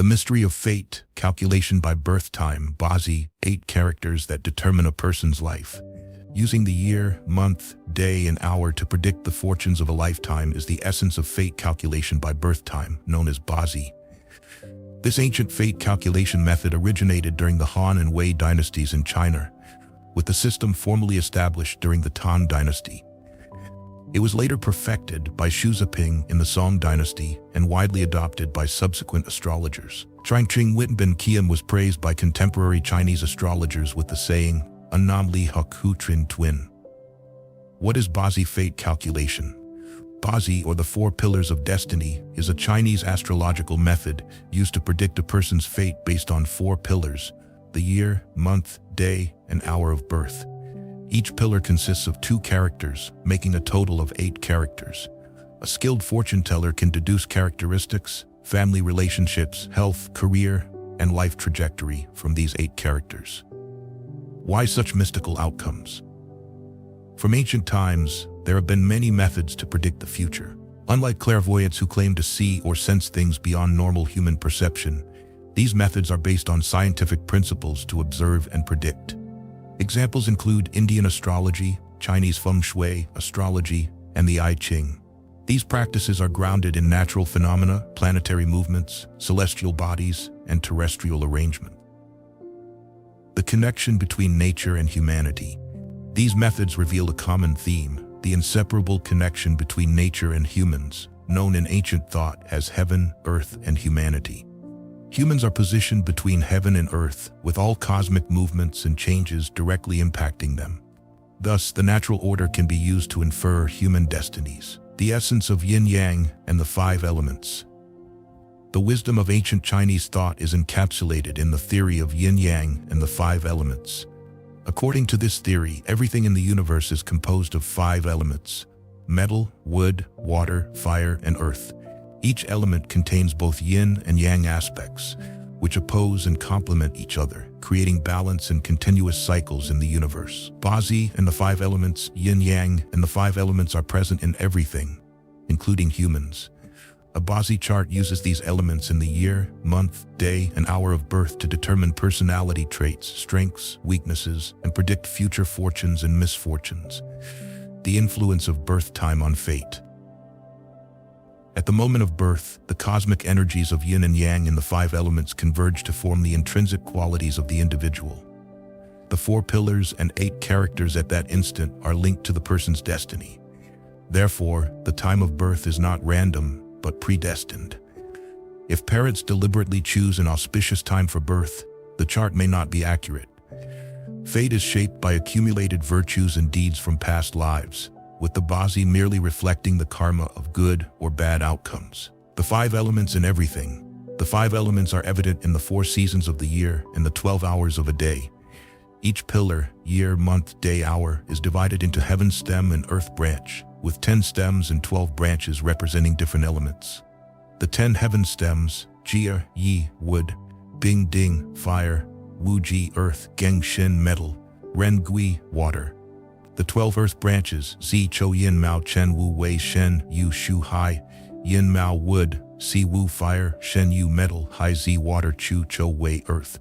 The mystery of fate, calculation by birth time, Bazi, 8 characters that determine a person's life. Using the year, month, day, and hour to predict the fortunes of a lifetime is the essence of fate calculation by birth time, known as Bazi. This ancient fate calculation method originated during the Han and Wei dynasties in China, with the system formally established during the Tang dynasty. It was later perfected by Xu Zeping in the Song dynasty and widely adopted by subsequent astrologers. Changqing Wittenben Qian was praised by contemporary Chinese astrologers with the saying, "Annam li huk hu trin twin." What is Bazi fate calculation? Bazi, or the 4 pillars of destiny, is a Chinese astrological method used to predict a person's fate based on 4 pillars: the year, month, day, and hour of birth. Each pillar consists of 2 characters, making a total of 8 characters. A skilled fortune teller can deduce characteristics, family relationships, health, career, and life trajectory from these 8 characters. Why such mystical outcomes? From ancient times, there have been many methods to predict the future. Unlike clairvoyants who claim to see or sense things beyond normal human perception, these methods are based on scientific principles to observe and predict. Examples include Indian astrology, Chinese feng shui, astrology, and the I Ching. These practices are grounded in natural phenomena, planetary movements, celestial bodies, and terrestrial arrangement. The connection between nature and humanity. These methods reveal a common theme, the inseparable connection between nature and humans, known in ancient thought as heaven, earth, and humanity. Humans are positioned between heaven and earth, with all cosmic movements and changes directly impacting them. Thus, the natural order can be used to infer human destinies. The essence of yin-yang and the 5 elements. The wisdom of ancient Chinese thought is encapsulated in the theory of yin-yang and the 5 elements. According to this theory, everything in the universe is composed of 5 elements: metal, wood, water, fire, and earth. Each element contains both yin and yang aspects, which oppose and complement each other, creating balance and continuous cycles in the universe. Bazi and the 5 elements, yin-yang, and the 5 elements are present in everything, including humans. A Bazi chart uses these elements in the year, month, day, and hour of birth to determine personality traits, strengths, weaknesses, and predict future fortunes and misfortunes. The influence of birth time on fate. At the moment of birth, the cosmic energies of yin and yang in the 5 elements converge to form the intrinsic qualities of the individual. The 4 pillars and 8 characters at that instant are linked to the person's destiny. Therefore, the time of birth is not random, but predestined. If parents deliberately choose an auspicious time for birth, the chart may not be accurate. Fate is shaped by accumulated virtues and deeds from past lives, with the Bazi merely reflecting the karma of good or bad outcomes. The 5 elements in everything. The 5 elements are evident in the 4 seasons of the year and the 12 hours of a day. Each pillar, year, month, day, hour, is divided into heaven stem and earth branch, with 10 stems and 12 branches representing different elements. The 10 heaven stems, Jia, Yi, wood, Bing, Ding, fire, Wu, Ji, earth, Geng, Shin, metal, Ren, Gui, water. The 12 earth branches, Zi, Chou, Yin, Mao, Chen, Wu, Wei, Shen, Yu, Shu, Hai, Yin, Mao, wood, Si, Wu, fire, Shen, Yu, metal, Hai, Zi, water, Chu, Chou, Wei, earth.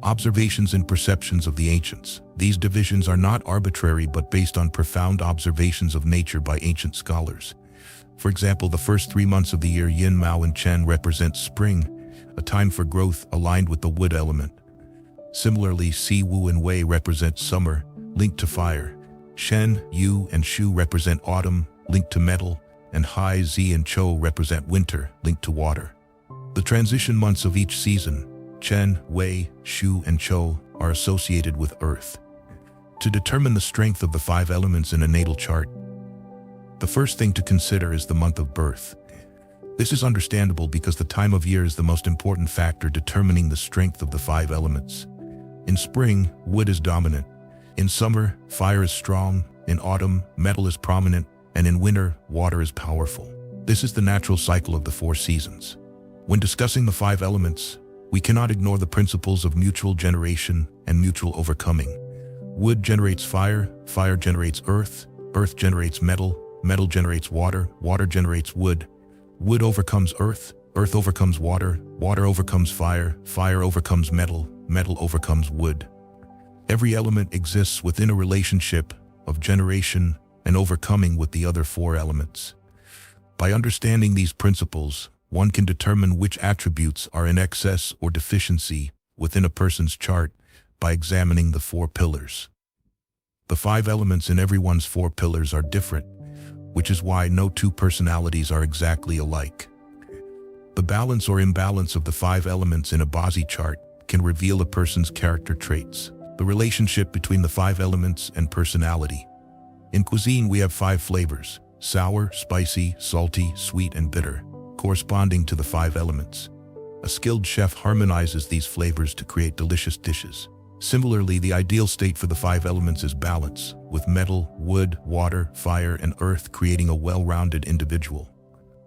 Observations and perceptions of the ancients. These divisions are not arbitrary but based on profound observations of nature by ancient scholars. For example, the first 3 months of the year, Yin, Mao, and Chen represent spring, a time for growth aligned with the wood element. Similarly, Si, Wu, and Wei represent summer, linked to fire. Shen, Yu, and Shu represent autumn, linked to metal, and Hai, Zi, and Chou represent winter, linked to water. The transition months of each season, Chen, Wei, Shu, and Chou, are associated with earth. To determine the strength of the 5 elements in a natal chart, the first thing to consider is the month of birth. This is understandable because the time of year is the most important factor determining the strength of the 5 elements. In spring, wood is dominant. In summer, fire is strong. In autumn, metal is prominent. And in winter, water is powerful. This is the natural cycle of the 4 seasons. When discussing the 5 elements, we cannot ignore the principles of mutual generation and mutual overcoming. Wood generates fire, fire generates earth, earth generates metal, metal generates water, water generates wood. Wood overcomes earth, Earth overcomes water, water overcomes fire, fire overcomes metal, metal overcomes wood. Every element exists within a relationship of generation and overcoming with the other four elements. By understanding these principles, one can determine which attributes are in excess or deficiency within a person's chart by examining the four pillars. The five elements in everyone's four pillars are different, which is why no two personalities are exactly alike. The balance or imbalance of the five elements in a Bazi chart can reveal a person's character traits. The relationship between the five elements and personality. In cuisine, we have five flavors: sour, spicy, salty, sweet, and bitter, corresponding to the five elements. A skilled chef harmonizes these flavors to create delicious dishes. Similarly, the ideal state for the five elements is balance, with metal, wood, water, fire, and earth creating a well-rounded individual.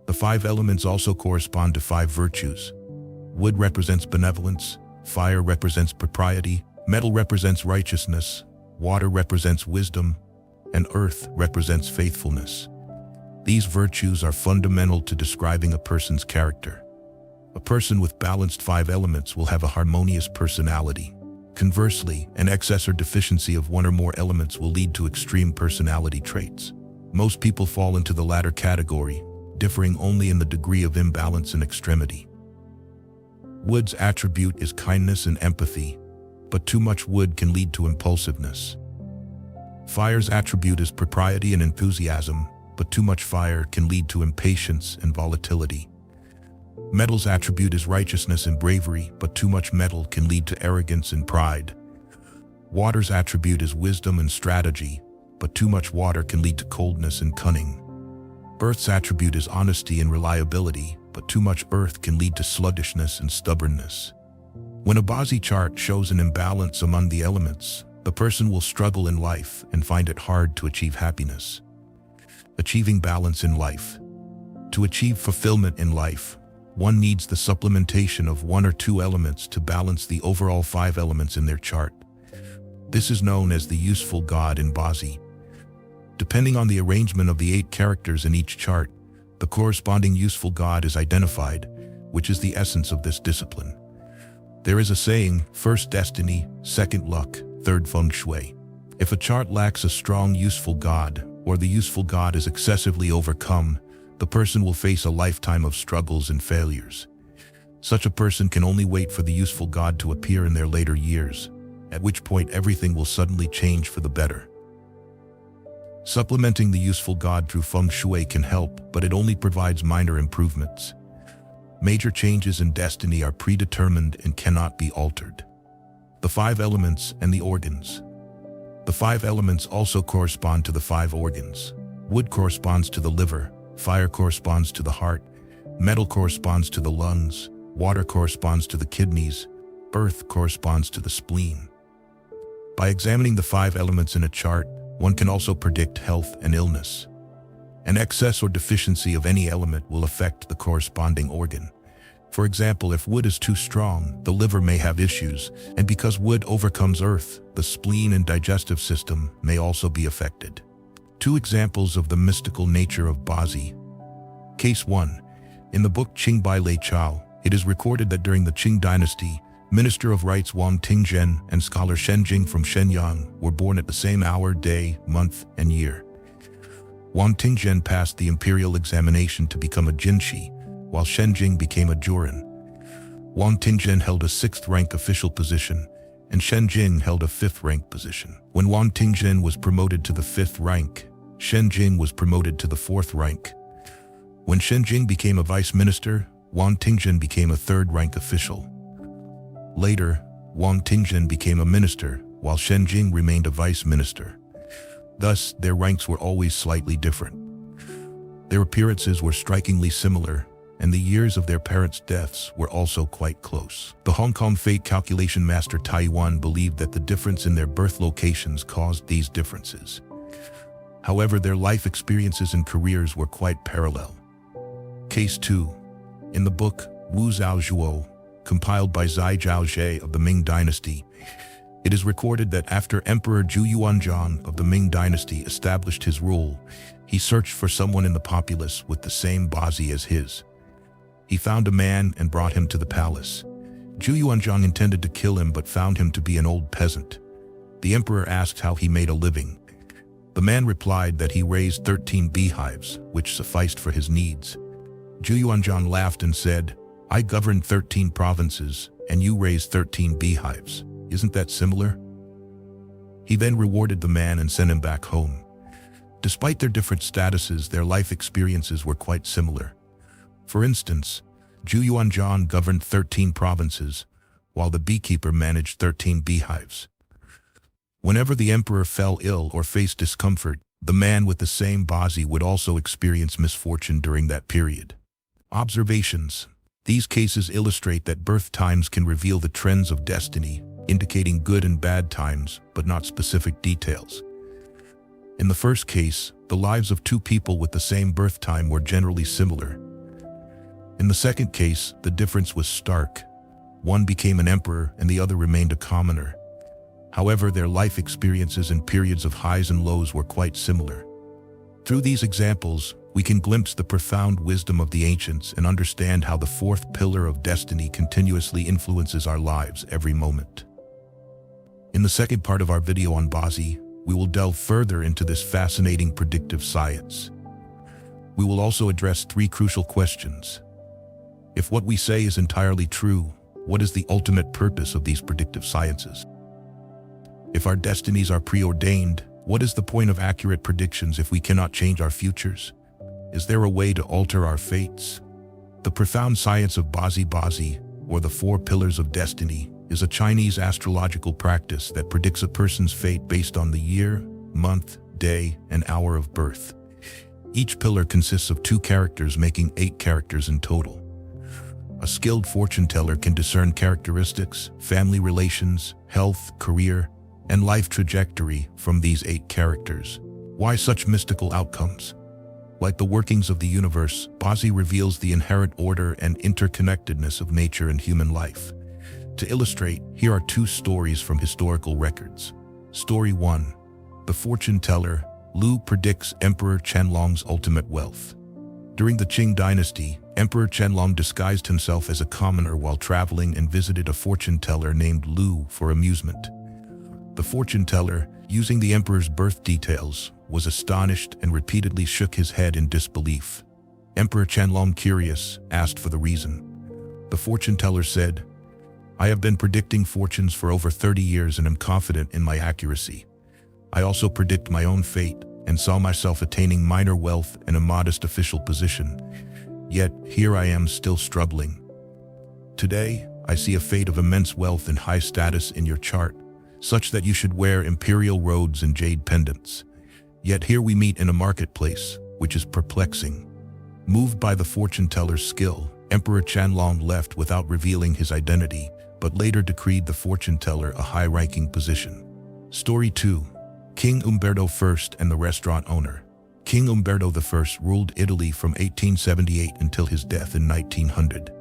The five elements also correspond to five virtues. Wood represents benevolence, fire represents propriety, metal represents righteousness, water represents wisdom, and earth represents faithfulness. These virtues are fundamental to describing a person's character. A person with balanced five elements will have a harmonious personality. Conversely, an excess or deficiency of one or more elements will lead to extreme personality traits. Most people fall into the latter category, differing only in the degree of imbalance and extremity. Wood's attribute is kindness and empathy, but too much wood can lead to impulsiveness. Fire's attribute is propriety and enthusiasm, but too much fire can lead to impatience and volatility. Metal's attribute is righteousness and bravery, but too much metal can lead to arrogance and pride. Water's attribute is wisdom and strategy, but too much water can lead to coldness and cunning. Earth's attribute is honesty and reliability, but too much earth can lead to sluggishness and stubbornness. When a Bazi chart shows an imbalance among the elements, the person will struggle in life and find it hard to achieve happiness. Achieving balance in life. To achieve fulfillment in life, one needs the supplementation of one or two elements to balance the overall five elements in their chart. This is known as the useful god in Bazi. Depending on the arrangement of the 8 characters in each chart, the corresponding useful god is identified, which is the essence of this discipline. There is a saying, first destiny, second luck, third feng shui. If a chart lacks a strong useful god, or the useful god is excessively overcome, the person will face a lifetime of struggles and failures. Such a person can only wait for the useful god to appear in their later years, at which point everything will suddenly change for the better. Supplementing the useful god through feng shui can help, but it only provides minor improvements. Major changes in destiny are predetermined and cannot be altered. The 5 elements and the organs. The 5 elements also correspond to the 5 organs. Wood corresponds to the liver, fire corresponds to the heart, metal corresponds to the lungs, water corresponds to the kidneys, earth corresponds to the spleen. By examining the 5 elements in a chart, one can also predict health and illness. An excess or deficiency of any element will affect the corresponding organ. For example, if wood is too strong, the liver may have issues, and because wood overcomes earth, the spleen and digestive system may also be affected. 2 examples of the mystical nature of Bazi. Case 1. In the book Qing Bai Lei Chao, it is recorded that during the Qing dynasty, Minister of Rites Wang Tingzhen and scholar Shen Jing from Shenyang were born at the same hour, day, month, and year. Wang Tingzhen passed the imperial examination to become a jinshi, while Shen Jing became a juren. Wang Tingzhen held a 6th rank official position, and Shen Jing held a 5th rank position. When Wang Tingzhen was promoted to the 5th rank, Shen Jing was promoted to the 4th rank. When Shen Jing became a vice minister, Wang Tingzhen became a 3rd rank official. Later, Wang Tingzhen became a minister, while Shen Jing remained a vice minister. Thus, their ranks were always slightly different. Their appearances were strikingly similar, and the years of their parents' deaths were also quite close. The Hong Kong fate calculation master Tai Yuan believed that the difference in their birth locations caused these differences. However, their life experiences and careers were quite parallel. Case 2. In the book Wu Zhao Zhuo, compiled by Zai Zhaozhe of the Ming Dynasty, it is recorded that after Emperor Zhu Yuanzhang of the Ming Dynasty established his rule, he searched for someone in the populace with the same Bazi as his. He found a man and brought him to the palace. Zhu Yuanzhang intended to kill him but found him to be an old peasant. The emperor asked how he made a living. The man replied that he raised 13 beehives, which sufficed for his needs. Zhu Yuanzhang laughed and said, "I govern 13 provinces, and you raise 13 beehives. Isn't that similar?" He then rewarded the man and sent him back home. Despite their different statuses, their life experiences were quite similar. For instance, Zhu Yuanzhang governed 13 provinces, while the beekeeper managed 13 beehives. Whenever the emperor fell ill or faced discomfort, the man with the same Bazi would also experience misfortune during that period. Observations. These cases illustrate that birth times can reveal the trends of destiny, indicating good and bad times, but not specific details. In the first case, the lives of two people with the same birth time were generally similar. In the second case, the difference was stark. One became an emperor and the other remained a commoner. However, their life experiences and periods of highs and lows were quite similar. Through these examples, we can glimpse the profound wisdom of the ancients and understand how the fourth pillar of destiny continuously influences our lives every moment. In the second part of our video on Bazi, we will delve further into this fascinating predictive science. We will also address 3 crucial questions. If what we say is entirely true, what is the ultimate purpose of these predictive sciences? If our destinies are preordained, what is the point of accurate predictions if we cannot change our futures? Is there a way to alter our fates? The profound science of Bazi, or the 4 pillars of destiny, is a Chinese astrological practice that predicts a person's fate based on the year, month, day, and hour of birth. Each pillar consists of 2 characters, making 8 characters in total. A skilled fortune teller can discern characteristics, family relations, health, career, and life trajectory from these 8 characters. Why such mystical outcomes? Like the workings of the universe, Bazi reveals the inherent order and interconnectedness of nature and human life. To illustrate, here are 2 stories from historical records. Story 1. The fortune teller, Lu, predicts Emperor Qianlong's ultimate wealth. During the Qing dynasty, Emperor Qianlong disguised himself as a commoner while traveling and visited a fortune teller named Lu for amusement. The fortune teller, using the emperor's birth details, was astonished and repeatedly shook his head in disbelief. Emperor Qianlong, curious, asked for the reason. The fortune teller said, "I have been predicting fortunes for over 30 years and am confident in my accuracy. I also predict my own fate and saw myself attaining minor wealth and a modest official position. Yet, here I am still struggling. Today, I see a fate of immense wealth and high status in your chart, such that you should wear imperial robes and jade pendants. Yet here we meet in a marketplace, which is perplexing." Moved by the fortune teller's skill, Emperor Qianlong left without revealing his identity, but later decreed the fortune teller a high-ranking position. Story 2. King Umberto I and the restaurant owner. King Umberto I ruled Italy from 1878 until his death in 1900.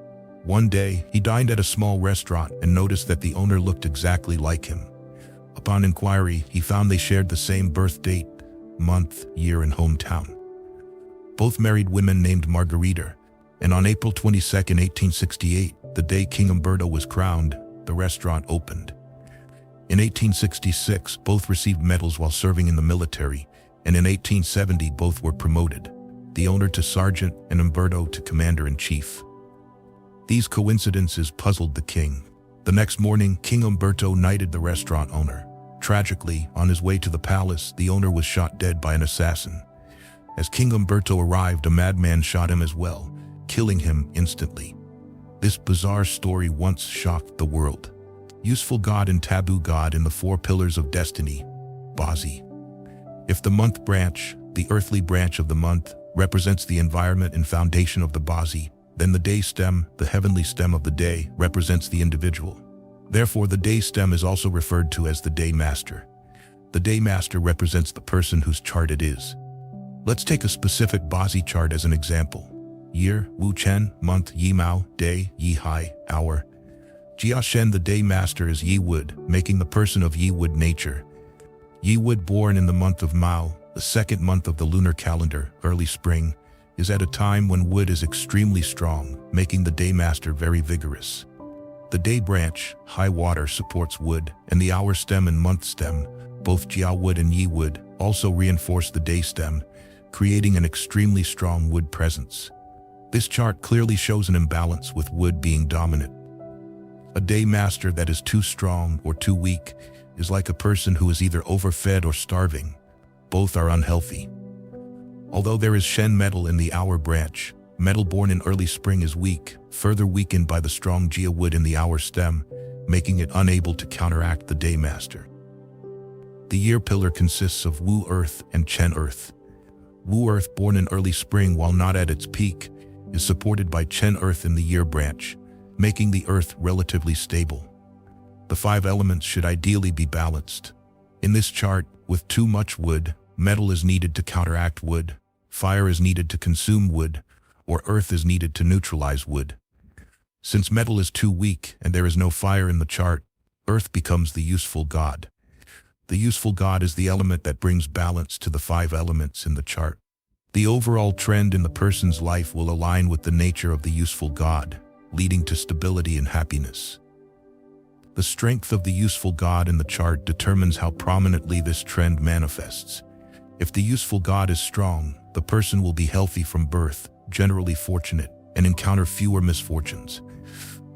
One day, he dined at a small restaurant and noticed that the owner looked exactly like him. Upon inquiry, he found they shared the same birth date, month, year, and hometown. Both married women named Margarita, and on April 22, 1868, the day King Umberto was crowned, the restaurant opened. In 1866, both received medals while serving in the military, and in 1870, both were promoted, the owner to sergeant and Umberto to commander-in-chief. These coincidences puzzled the king. The next morning, King Umberto knighted the restaurant owner. Tragically, on his way to the palace, the owner was shot dead by an assassin. As King Umberto arrived, a madman shot him as well, killing him instantly. This bizarre story once shocked the world. Useful God and taboo God in the 4 pillars of destiny, Bazi. If the month branch, the earthly branch of the month, represents the environment and foundation of the Bazi, then the day stem, the heavenly stem of the day, represents the individual. Therefore, the day stem is also referred to as the day master. The day master represents the person whose chart it is. Let's take a specific Bazi chart as an example. Year, Wu Chen, month, Yi Mao, day, Yi Hai, hour. Jia Shen, the day master, is Yi Wood, making the person of Yi Wood nature. Yi Wood, born in the month of Mao, the 2nd month of the lunar calendar, early spring, is at a time when wood is extremely strong, making the day master very vigorous. The day branch, high water, supports wood, and the hour stem and month stem, both Jiao wood and Yi wood, also reinforce the day stem, creating an extremely strong wood presence. This chart clearly shows an imbalance with wood being dominant. A day master that is too strong or too weak is like a person who is either overfed or starving. Both are unhealthy. Although there is Shen metal in the hour branch, metal born in early spring is weak, further weakened by the strong Jia wood in the hour stem, making it unable to counteract the day master. The year pillar consists of Wu earth and Chen earth. Wu earth, born in early spring while not at its peak, is supported by Chen earth in the year branch, making the earth relatively stable. The 5 elements should ideally be balanced. In this chart, with too much wood, metal is needed to counteract wood, fire is needed to consume wood, or earth is needed to neutralize wood. Since metal is too weak and there is no fire in the chart, earth becomes the useful god. The useful god is the element that brings balance to the 5 elements in the chart. The overall trend in the person's life will align with the nature of the useful god, leading to stability and happiness. The strength of the useful god in the chart determines how prominently this trend manifests. If the useful god is strong, the person will be healthy from birth, generally fortunate, and encounter fewer misfortunes.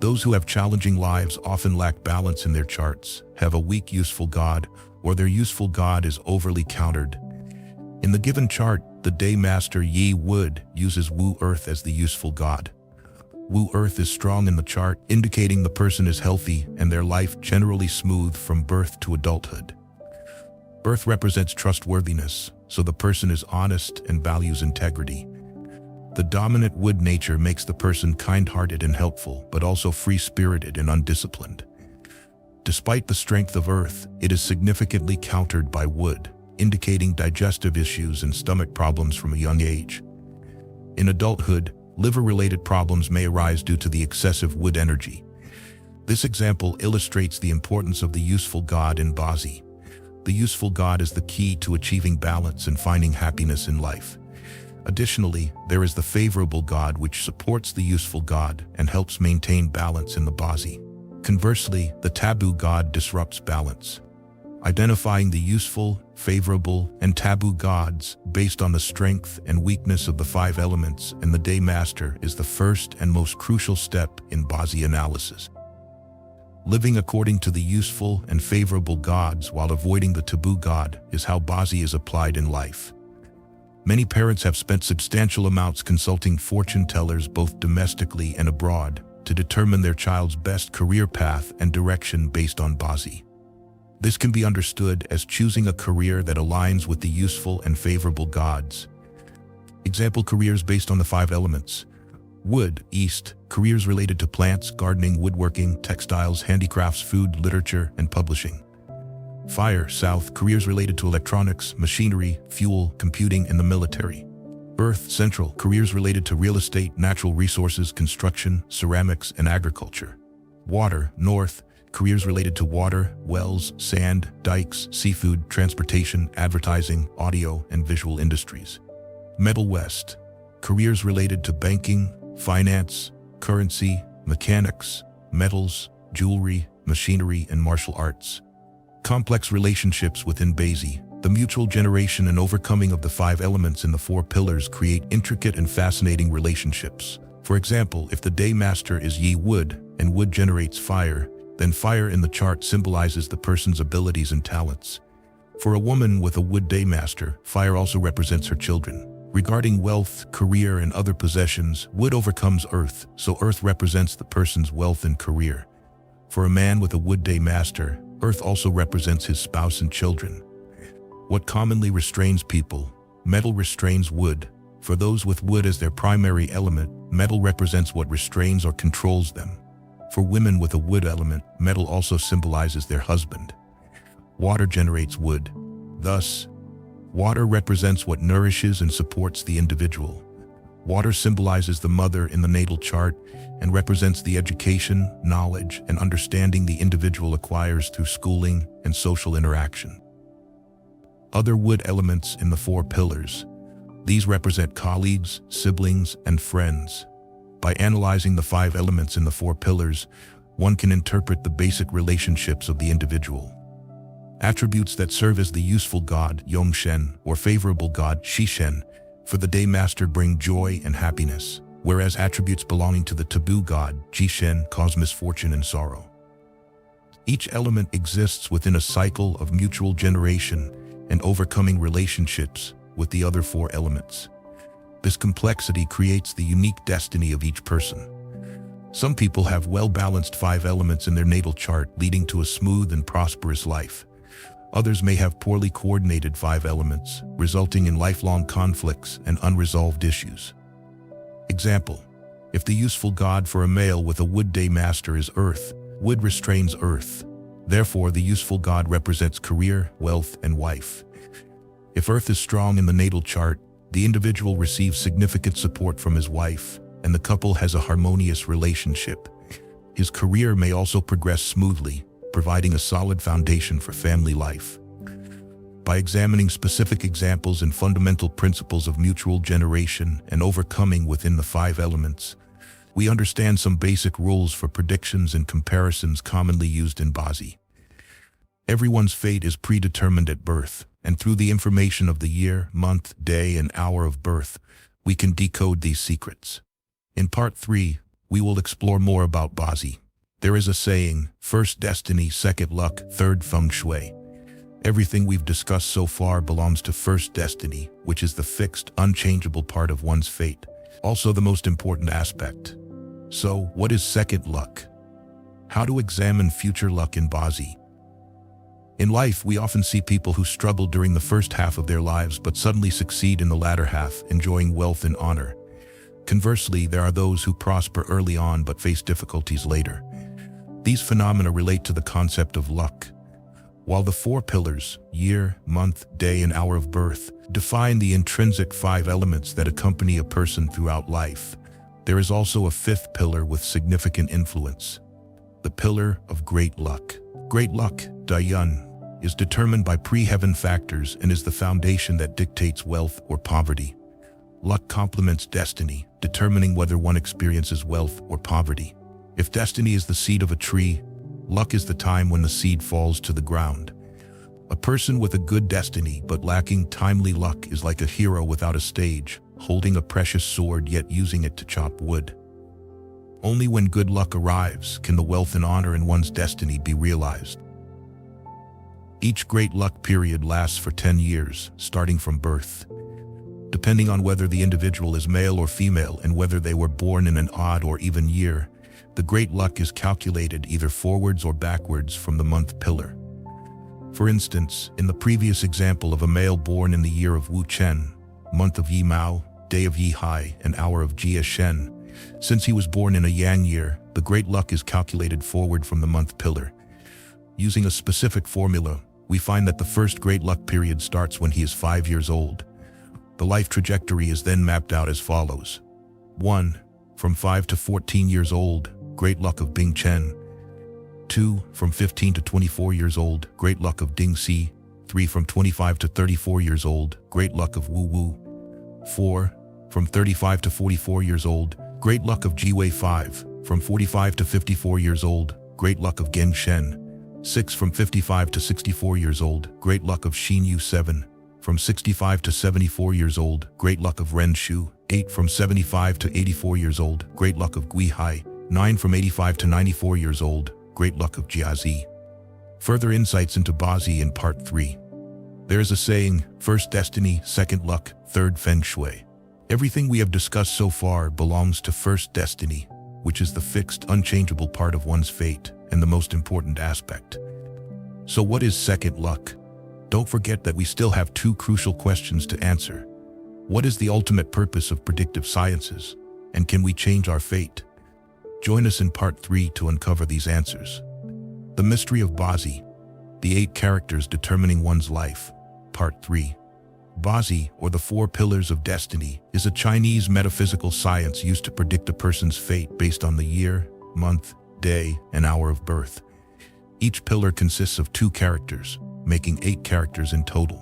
Those who have challenging lives often lack balance in their charts, have a weak useful god, or their useful god is overly countered. In the given chart, the day master Yi Wood uses Wu Earth as the useful god. Wu Earth is strong in the chart, indicating the person is healthy and their life generally smooth from birth to adulthood. Birth represents trustworthiness, so the person is honest and values integrity. The dominant wood nature makes the person kind-hearted and helpful, but also free-spirited and undisciplined. Despite the strength of earth, it is significantly countered by wood, indicating digestive issues and stomach problems from a young age. In adulthood, liver-related problems may arise due to the excessive wood energy. This example illustrates the importance of the useful god in Bazi. The useful god is the key to achieving balance and finding happiness in life. Additionally, there is the favorable god which supports the useful god and helps maintain balance in the Bazi. Conversely, the taboo god disrupts balance. Identifying the useful, favorable, and taboo gods based on the strength and weakness of the 5 elements and the day master is the first and most crucial step in Bazi analysis. Living according to the useful and favorable gods while avoiding the taboo god is how Bazi is applied in life. Many parents have spent substantial amounts consulting fortune tellers both domestically and abroad to determine their child's best career path and direction based on Bazi. This can be understood as choosing a career that aligns with the useful and favorable gods. Example careers based on the 5 elements. Wood, East, careers related to plants, gardening, woodworking, textiles, handicrafts, food, literature, and publishing. Fire, South, careers related to electronics, machinery, fuel, computing, and the military. Earth, Central, careers related to real estate, natural resources, construction, ceramics, and agriculture. Water, North, careers related to water, wells, sand, dikes, seafood, transportation, advertising, audio, and visual industries. Metal West, careers related to banking, finance, currency, mechanics, metals, jewelry, machinery, and martial arts. Complex relationships within Bazi. The mutual generation and overcoming of the 5 elements in the 4 pillars create intricate and fascinating relationships. For example, if the day master is Yi Wood and wood generates fire, then fire in the chart symbolizes the person's abilities and talents. For a woman with a wood day master, fire also represents her children. Regarding wealth, career, and other possessions, wood overcomes earth, so earth represents the person's wealth and career. For a man with a wood day master, earth also represents his spouse and children. What commonly restrains people? Metal restrains wood. For those with wood as their primary element, metal represents what restrains or controls them. For women with a wood element, metal also symbolizes their husband. Water generates wood. Thus, water represents what nourishes and supports the individual. Water symbolizes the mother in the natal chart and represents the education, knowledge, and understanding the individual acquires through schooling and social interaction. Other wood elements in the 4 pillars. These represent colleagues, siblings, and friends. By analyzing the 5 elements in the 4 pillars, one can interpret the basic relationships of the individual. Attributes that serve as the useful god, Yongshen, or favorable god, Shishen, for the day master bring joy and happiness, whereas attributes belonging to the taboo god, Jishen, cause misfortune and sorrow. Each element exists within a cycle of mutual generation and overcoming relationships with the other 4 elements. This complexity creates the unique destiny of each person. Some people have well-balanced 5 elements in their natal chart, leading to a smooth and prosperous life. Others may have poorly coordinated 5 elements, resulting in lifelong conflicts and unresolved issues. Example: if the useful god for a male with a wood day master is earth, wood restrains earth. Therefore, the useful god represents career, wealth, and wife. If earth is strong in the natal chart, the individual receives significant support from his wife, and the couple has a harmonious relationship. His career may also progress smoothly, providing a solid foundation for family life. By examining specific examples and fundamental principles of mutual generation and overcoming within the 5 elements, we understand some basic rules for predictions and comparisons commonly used in Bazi. Everyone's fate is predetermined at birth, and through the information of the year, month, day, and hour of birth, we can decode these secrets. In Part 3, we will explore more about Bazi. There is a saying, first destiny, second luck, third feng shui. Everything we've discussed so far belongs to first destiny, which is the fixed, unchangeable part of one's fate, also the most important aspect. So, what is second luck? How to examine future luck in Bazi? In life, we often see people who struggle during the first half of their lives but suddenly succeed in the latter half, enjoying wealth and honor. Conversely, there are those who prosper early on but face difficulties later. These phenomena relate to the concept of luck. While the 4 pillars, year, month, day, and hour of birth, define the intrinsic 5 elements that accompany a person throughout life, there is also a 5th pillar with significant influence: the pillar of great luck. Great luck, Dayun, is determined by pre-heaven factors and is the foundation that dictates wealth or poverty. Luck complements destiny, determining whether one experiences wealth or poverty. If destiny is the seed of a tree, luck is the time when the seed falls to the ground. A person with a good destiny but lacking timely luck is like a hero without a stage, holding a precious sword yet using it to chop wood. Only when good luck arrives can the wealth and honor in one's destiny be realized. Each great luck period lasts for 10 years, starting from birth. Depending on whether the individual is male or female and whether they were born in an odd or even year, the great luck is calculated either forwards or backwards from the month pillar. For instance, in the previous example of a male born in the year of Wu Chen, month of Yi Mao, day of Yi Hai, and hour of Jia Shen, since he was born in a yang year, the great luck is calculated forward from the month pillar. Using a specific formula, we find that the first great luck period starts when he is 5 years old. The life trajectory is then mapped out as follows. 1. From 5 to 14 years old, great luck of Bing Chen. 2. From 15 to 24 years old, great luck of Ding Si. 3. From 25 to 34 years old, great luck of Wu Wu. 4. From 35 to 44 years old, great luck of Jiwei 5. From 45 to 54 years old, great luck of Geng Shen. 6. From 55 to 64 years old, great luck of Xin Yu 7. From 65 to 74 years old, great luck of Ren Shu. 8. From 75 to 84 years old, great luck of Gui Hai. 9. From 85 to 94 years old, great luck of Jiazi. Further insights into Bazi in Part 3. There is a saying, first destiny, second luck, third feng shui. Everything we have discussed so far belongs to first destiny, which is the fixed, unchangeable part of one's fate and the most important aspect. So what is second luck? Don't forget that we still have 2 crucial questions to answer. What is the ultimate purpose of predictive sciences? And can we change our fate? Join us in Part 3 to uncover these answers. The mystery of Bazi, the 8 characters determining one's life. Part 3. Bazi, or the 4 pillars of destiny, is a Chinese metaphysical science used to predict a person's fate based on the year, month, day, and hour of birth. Each pillar consists of 2 characters, making 8 characters in total.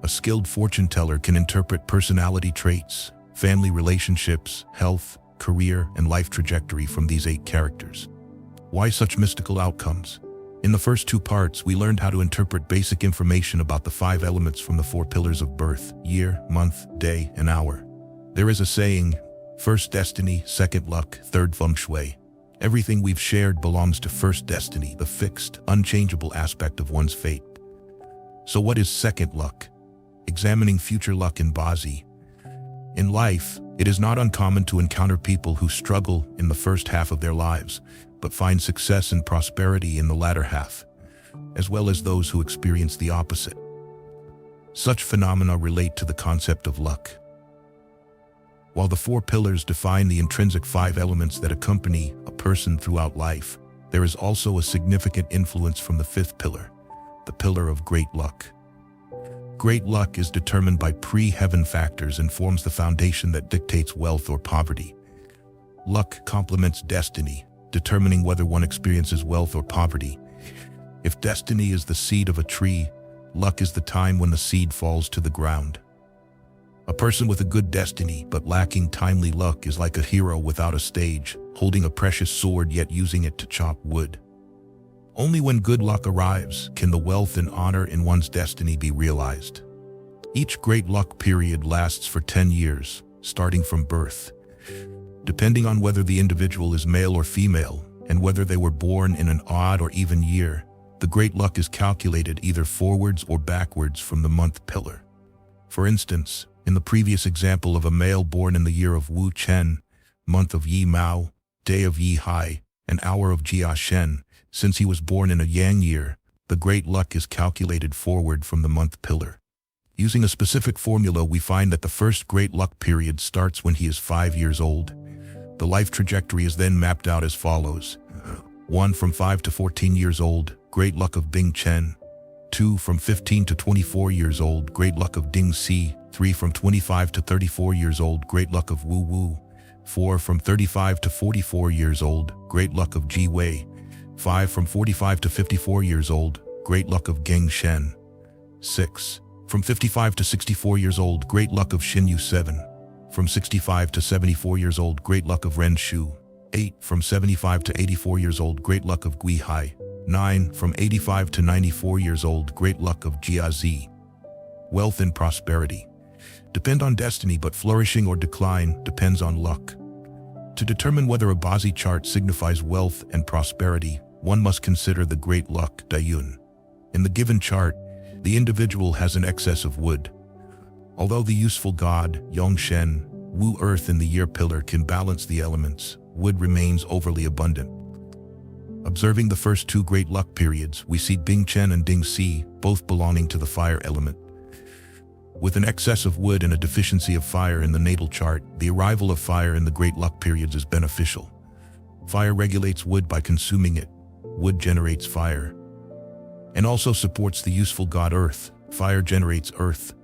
A skilled fortune teller can interpret personality traits, family relationships, health, career, and life trajectory from these 8 characters. Why such mystical outcomes? In the first 2 parts, we learned how to interpret basic information about the 5 elements from the 4 pillars of birth: year, month, day, and hour. There is a saying, first destiny, second luck, third feng shui. Everything we've shared belongs to first destiny, the fixed, unchangeable aspect of one's fate. So what is second luck? Examining future luck in Bazi. In life, it is not uncommon to encounter people who struggle in the first half of their lives, but find success and prosperity in the latter half, as well as those who experience the opposite. Such phenomena relate to the concept of luck. While the 4 pillars define the intrinsic 5 elements that accompany a person throughout life, there is also a significant influence from the 5th pillar, the pillar of great luck. Great luck is determined by pre-heaven factors and forms the foundation that dictates wealth or poverty. Luck complements destiny, determining whether one experiences wealth or poverty. If destiny is the seed of a tree, luck is the time when the seed falls to the ground. A person with a good destiny but lacking timely luck is like a hero without a stage, holding a precious sword yet using it to chop wood. Only when good luck arrives can the wealth and honor in one's destiny be realized. Each great luck period lasts for 10 years, starting from birth. Depending on whether the individual is male or female, and whether they were born in an odd or even year, the great luck is calculated either forwards or backwards from the month pillar. For instance, in the previous example of a male born in the year of Wu Chen, month of Yi Mao, day of Yi Hai, and hour of Jia Shen, since he was born in a Yang year, the great luck is calculated forward from the month pillar. Using a specific formula, we find that the first great luck period starts when he is 5 years old. The life trajectory is then mapped out as follows. 1. From 5 to 14 years old, great luck of Bing Chen. 2. From 15 to 24 years old, great luck of Ding Si. 3. From 25 to 34 years old, great luck of Wu Wu. 4. From 35 to 44 years old, great luck of Ji Wei. 5. From 45 to 54 years old, great luck of Geng Shen. 6. From 55 to 64 years old, great luck of Xin Yu 7. From 65 to 74 years old, great luck of Ren Shu. 8. From 75 to 84 years old, great luck of Gui Hai. 9. From 85 to 94 years old, great luck of Jia Zi. Wealth and prosperity depend on destiny, but flourishing or decline depends on luck. To determine whether a Bazi chart signifies wealth and prosperity, one must consider the great luck Dayun. In the given chart, the individual has an excess of wood. Although the useful god, Yongshen, Wu Earth in the year pillar can balance the elements, wood remains overly abundant. Observing the first 2 great luck periods, we see Bing Chen and Ding Si, both belonging to the fire element. With an excess of wood and a deficiency of fire in the natal chart, the arrival of fire in the great luck periods is beneficial. Fire regulates wood by consuming it. Wood generates fire. And also supports the useful god Earth. Fire generates earth.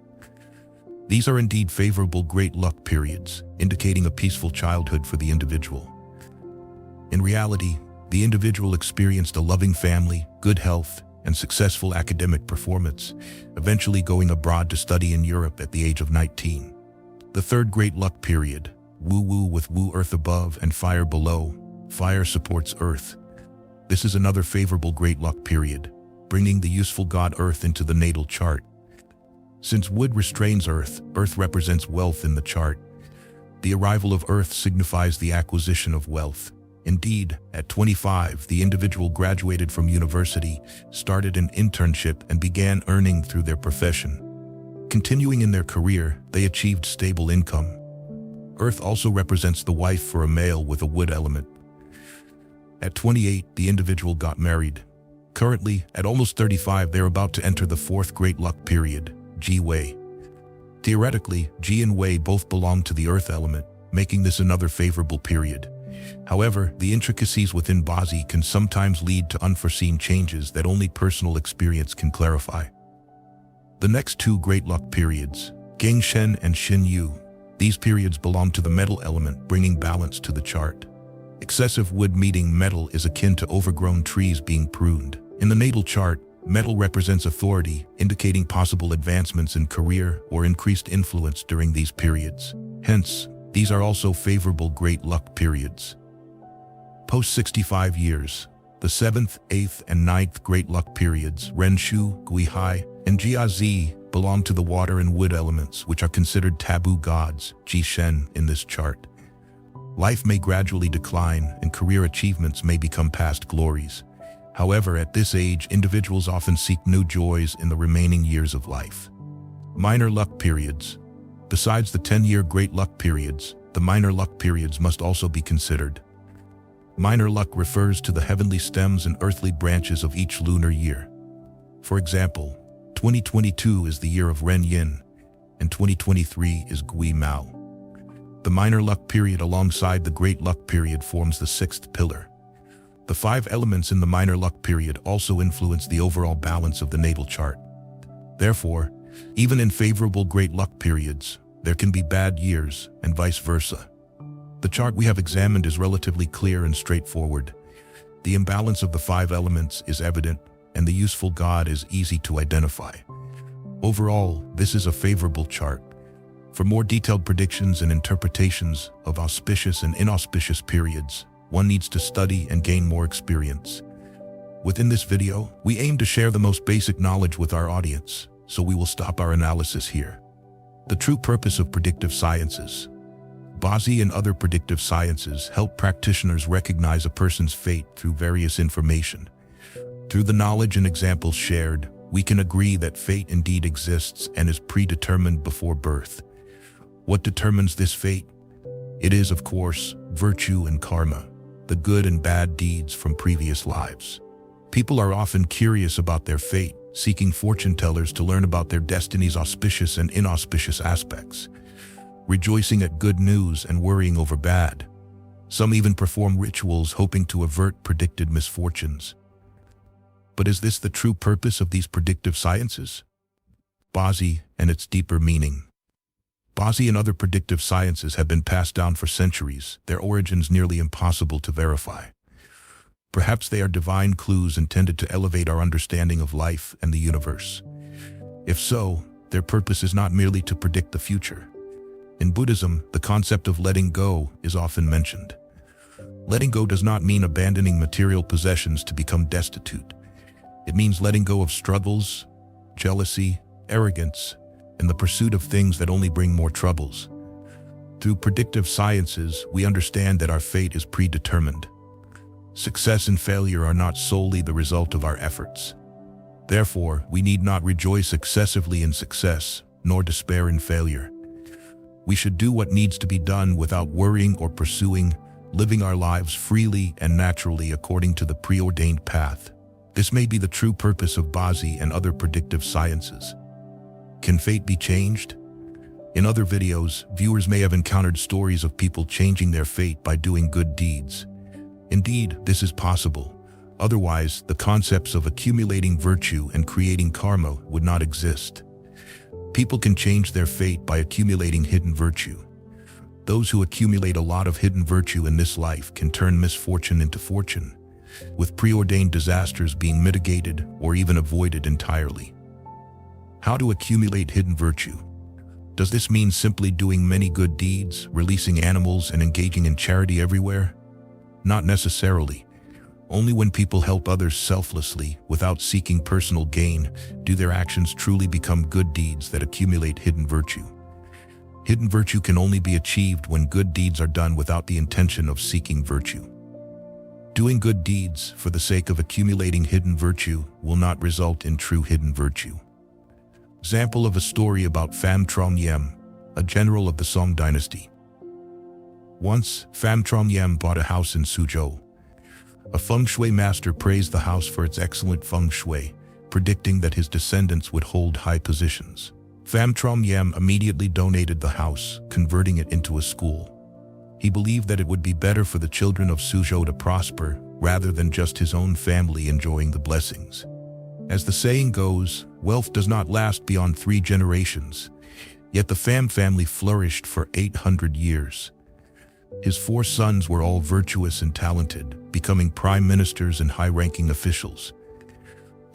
These are indeed favorable great luck periods, indicating a peaceful childhood for the individual. In reality, the individual experienced a loving family, good health, and successful academic performance, eventually going abroad to study in Europe at the age of 19. The third great luck period, Wu Wu with Wu Earth above and fire below. Fire supports earth. This is another favorable great luck period, bringing the useful god Earth into the natal chart. Since wood restrains earth, earth represents wealth in the chart. The arrival of earth signifies the acquisition of wealth. Indeed, at 25, the individual graduated from university, started an internship, and began earning through their profession. Continuing in their career, they achieved stable income. Earth also represents the wife for a male with a wood element. At 28, the individual got married. Currently, at almost 35, they're about to enter the 4th great luck period, Ji Wei. Theoretically, Ji and Wei both belong to the earth element, making this another favorable period. However, the intricacies within Bazi can sometimes lead to unforeseen changes that only personal experience can clarify. The next 2 great luck periods, Geng Shen and Xin Yu. These periods belong to the metal element, bringing balance to the chart. Excessive wood meeting metal is akin to overgrown trees being pruned. In the natal chart, Metal represents authority, indicating possible advancements in career or increased influence during these periods. Hence, these are also favorable great luck periods. Post 65 years. The 7th, 8th, and 9th great luck periods, Renshu, Guihai, and Jiazi, belong to the water and wood elements, which are considered taboo gods, Jishen, in this chart. Life may gradually decline, and career achievements may become past glories. However, at this age, individuals often seek new joys in the remaining years of life. Minor luck periods. Besides the 10-year great luck periods, the minor luck periods must also be considered. Minor luck refers to the heavenly stems and earthly branches of each lunar year. For example, 2022 is the year of Ren Yin, and 2023 is Gui Mao. The minor luck period alongside the great luck period forms the 6th pillar. The 5 elements in the minor luck period also influence the overall balance of the natal chart. Therefore, even in favorable great luck periods, there can be bad years, and vice versa. The chart we have examined is relatively clear and straightforward. The imbalance of the 5 elements is evident, and the useful god is easy to identify. Overall, this is a favorable chart. For more detailed predictions and interpretations of auspicious and inauspicious periods, one needs to study and gain more experience. Within this video, we aim to share the most basic knowledge with our audience, so we will stop our analysis here. The true purpose of predictive sciences. Bazi and other predictive sciences help practitioners recognize a person's fate through various information. Through the knowledge and examples shared, we can agree that fate indeed exists and is predetermined before birth. What determines this fate? It is, of course, virtue and karma, the good and bad deeds from previous lives. People are often curious about their fate, seeking fortune tellers to learn about their destiny's auspicious and inauspicious aspects, rejoicing at good news and worrying over bad. Some even perform rituals hoping to avert predicted misfortunes. But is this the true purpose of these predictive sciences? Bazi and its deeper meaning. Bazi and other predictive sciences have been passed down for centuries, their origins nearly impossible to verify. Perhaps they are divine clues intended to elevate our understanding of life and the universe. If so, their purpose is not merely to predict the future. In Buddhism, the concept of letting go is often mentioned. Letting go does not mean abandoning material possessions to become destitute. It means letting go of struggles, jealousy, arrogance, and the pursuit of things that only bring more troubles. Through predictive sciences, we understand that our fate is predetermined. Success and failure are not solely the result of our efforts. Therefore, we need not rejoice excessively in success, nor despair in failure. We should do what needs to be done without worrying or pursuing, living our lives freely and naturally according to the preordained path. This may be the true purpose of Bazi and other predictive sciences. Can fate be changed? In other videos, viewers may have encountered stories of people changing their fate by doing good deeds. Indeed, this is possible. Otherwise, the concepts of accumulating virtue and creating karma would not exist. People can change their fate by accumulating hidden virtue. Those who accumulate a lot of hidden virtue in this life can turn misfortune into fortune, with preordained disasters being mitigated or even avoided entirely. How to accumulate hidden virtue? Does this mean simply doing many good deeds, releasing animals, and engaging in charity everywhere? Not necessarily. Only when people help others selflessly, without seeking personal gain, do their actions truly become good deeds that accumulate hidden virtue. Hidden virtue can only be achieved when good deeds are done without the intention of seeking virtue. Doing good deeds for the sake of accumulating hidden virtue will not result in true hidden virtue. Example of a story about Pham Trong Yem, a general of the Song dynasty. Once, Pham Trong Yem bought a house in Suzhou. A feng shui master praised the house for its excellent feng shui, predicting that his descendants would hold high positions. Pham Trong Yem immediately donated the house, converting it into a school. He believed that it would be better for the children of Suzhou to prosper, rather than just his own family enjoying the blessings. As the saying goes, wealth does not last beyond 3 generations, yet the Pham family flourished for 800 years. His 4 sons were all virtuous and talented, becoming prime ministers and high-ranking officials.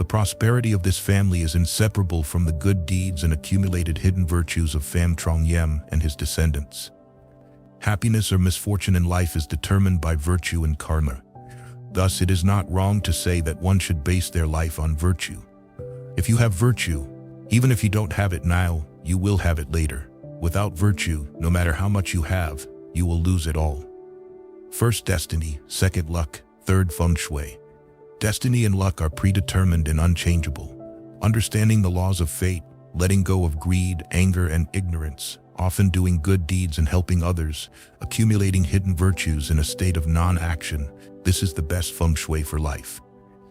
The prosperity of this family is inseparable from the good deeds and accumulated hidden virtues of Pham Trong Yem and his descendants. Happiness or misfortune in life is determined by virtue and karma. Thus, it is not wrong to say that one should base their life on virtue. If you have virtue, even if you don't have it now, you will have it later. Without virtue, no matter how much you have, you will lose it all. First, destiny. Second, luck. Third, feng shui. Destiny and luck are predetermined and unchangeable. Understanding the laws of fate, letting go of greed, anger, and ignorance, often doing good deeds and helping others, accumulating hidden virtues in a state of non-action, this is the best feng shui for life.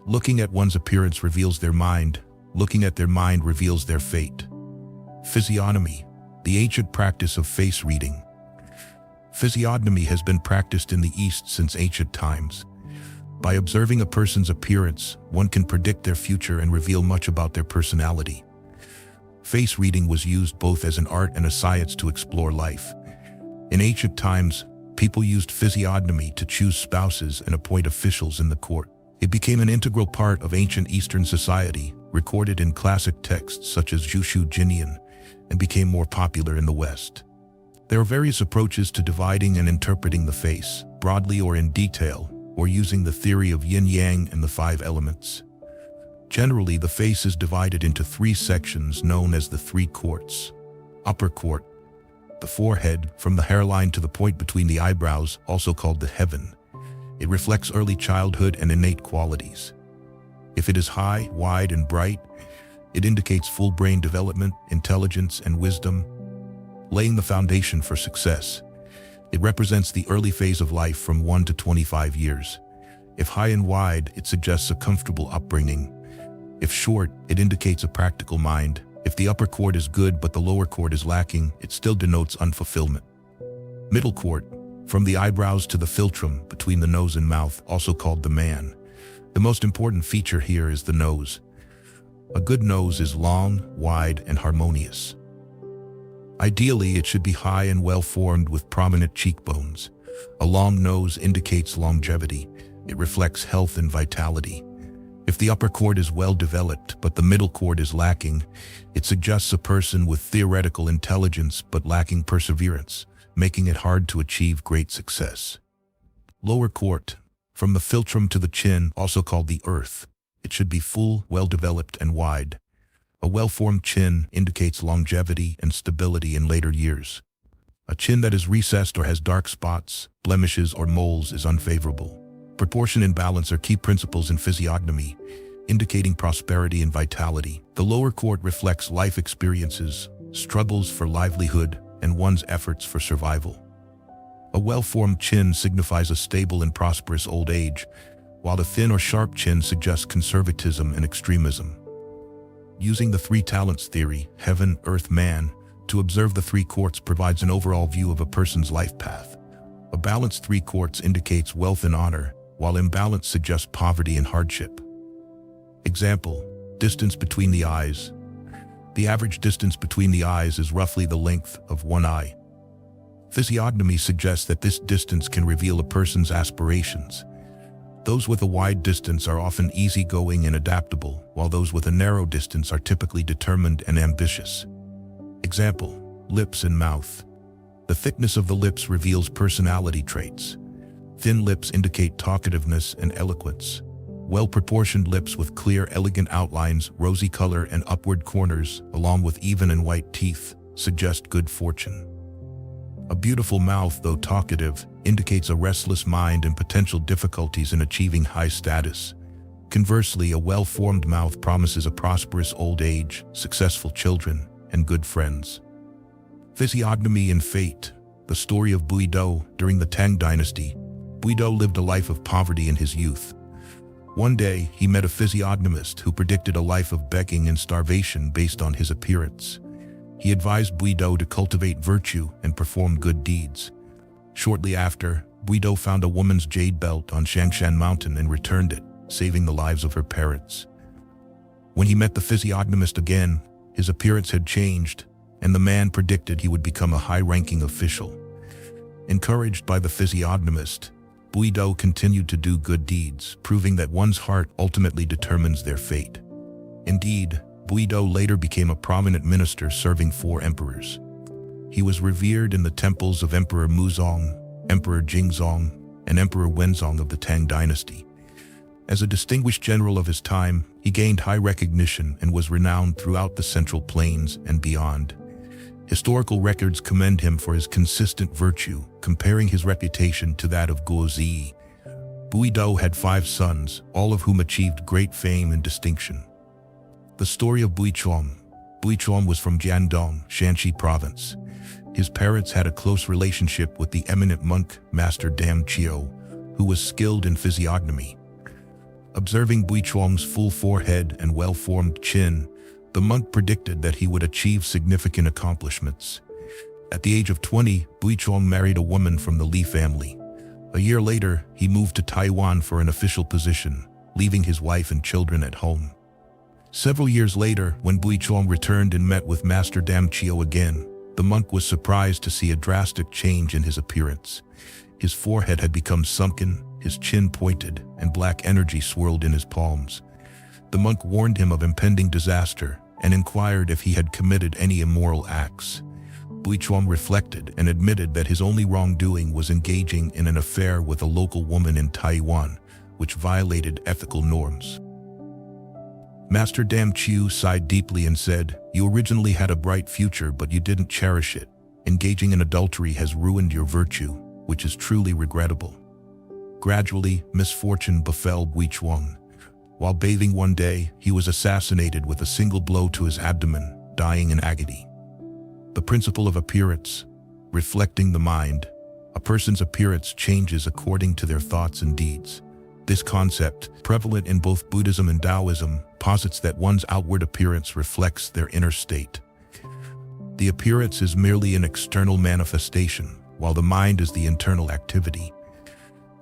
Looking at one's appearance reveals their mind. Looking at their mind reveals their fate. Physiognomy, the ancient practice of face reading. Physiognomy has been practiced in the East since ancient times. By observing a person's appearance, one can predict their future and reveal much about their personality. Face reading was used both as an art and a science to explore life. In ancient times, people used physiognomy to choose spouses and appoint officials in the court. It became an integral part of ancient Eastern society, recorded in classic texts such as Jushu Jinian, and became more popular in the West. There are various approaches to dividing and interpreting the face, broadly or in detail, or using the theory of yin-yang and the 5 elements. Generally, the face is divided into 3 sections known as the 3 courts. Upper court, the forehead, from the hairline to the point between the eyebrows, also called the heaven. It reflects early childhood and innate qualities. If it is high, wide, and bright, it indicates full brain development, intelligence, and wisdom, laying the foundation for success. It represents the early phase of life from 1 to 25 years. If high and wide, it suggests a comfortable upbringing. If short, it indicates a practical mind. If the upper court is good but the lower court is lacking, it still denotes unfulfillment. Middle court, from the eyebrows to the philtrum, between the nose and mouth, also called the man. The most important feature here is the nose. A good nose is long, wide, and harmonious. Ideally, it should be high and well-formed with prominent cheekbones. A long nose indicates longevity. It reflects health and vitality. If the upper court is well-developed but the middle court is lacking, it suggests a person with theoretical intelligence but lacking perseverance, making it hard to achieve great success. Lower court, from the philtrum to the chin, also called the earth. It should be full, well-developed, and wide. A well-formed chin indicates longevity and stability in later years. A chin that is recessed or has dark spots, blemishes, or moles is unfavorable. Proportion and balance are key principles in physiognomy, indicating prosperity and vitality. The lower court reflects life experiences, struggles for livelihood, and one's efforts for survival. A well-formed chin signifies a stable and prosperous old age, while a thin or sharp chin suggests conservatism and extremism. Using the 3 talents theory, heaven, earth, man, to observe the 3 courts provides an overall view of a person's life path. A balanced 3 courts indicates wealth and honor, while imbalance suggests poverty and hardship. Example, distance between the eyes. The average distance between the eyes is roughly the length of one eye. Physiognomy suggests that this distance can reveal a person's aspirations. Those with a wide distance are often easygoing and adaptable, while those with a narrow distance are typically determined and ambitious. Example, lips and mouth. The thickness of the lips reveals personality traits. Thin lips indicate talkativeness and eloquence. Well-proportioned lips with clear, elegant outlines, rosy color, and upward corners, along with even and white teeth, suggest good fortune. A beautiful mouth, though talkative, indicates a restless mind and potential difficulties in achieving high status. Conversely, a well-formed mouth promises a prosperous old age, successful children, and good friends. Physiognomy and fate. The story of Buddha during the Tang dynasty. Buddha lived a life of poverty in his youth. One day, he met a physiognomist who predicted a life of begging and starvation based on his appearance. He advised Buddha to cultivate virtue and perform good deeds. Shortly after, Buddha found a woman's jade belt on Shangshan Mountain and returned it, saving the lives of her parents. When he met the physiognomist again, his appearance had changed, and the man predicted he would become a high-ranking official. Encouraged by the physiognomist, Buddha continued to do good deeds, proving that one's heart ultimately determines their fate. Indeed, Buddha later became a prominent minister serving 4 emperors. He was revered in the temples of Emperor Muzong, Emperor Jingzong, and Emperor Wenzong of the Tang dynasty. As a distinguished general of his time, he gained high recognition and was renowned throughout the Central Plains and beyond. Historical records commend him for his consistent virtue, comparing his reputation to that of Guo Zi. Buddha had 5 sons, all of whom achieved great fame and distinction. The story of Buichuan. Buichuan was from Jiandong, Shanxi province. His parents had a close relationship with the eminent monk, Master Dam Chio, who was skilled in physiognomy. Observing Buichuan's full forehead and well-formed chin, the monk predicted that he would achieve significant accomplishments. At the age of 20, Buichuan married a woman from the Li family. A year later, he moved to Taiwan for an official position, leaving his wife and children at home. Several years later, when Buichuan returned and met with Master Dam Chio again, the monk was surprised to see a drastic change in his appearance. His forehead had become sunken, his chin pointed, and black energy swirled in his palms. The monk warned him of impending disaster and inquired if he had committed any immoral acts. Buichuan reflected and admitted that his only wrongdoing was engaging in an affair with a local woman in Taiwan, which violated ethical norms. Master Dam Chiu sighed deeply and said, "You originally had a bright future, but you didn't cherish it. Engaging in adultery has ruined your virtue, which is truly regrettable." Gradually, misfortune befell Buichuan. While bathing one day, he was assassinated with a single blow to his abdomen, dying in agony. The principle of appearance, reflecting the mind. A person's appearance changes according to their thoughts and deeds. This concept, prevalent in both Buddhism and Taoism, posits that one's outward appearance reflects their inner state. The appearance is merely an external manifestation, while the mind is the internal activity.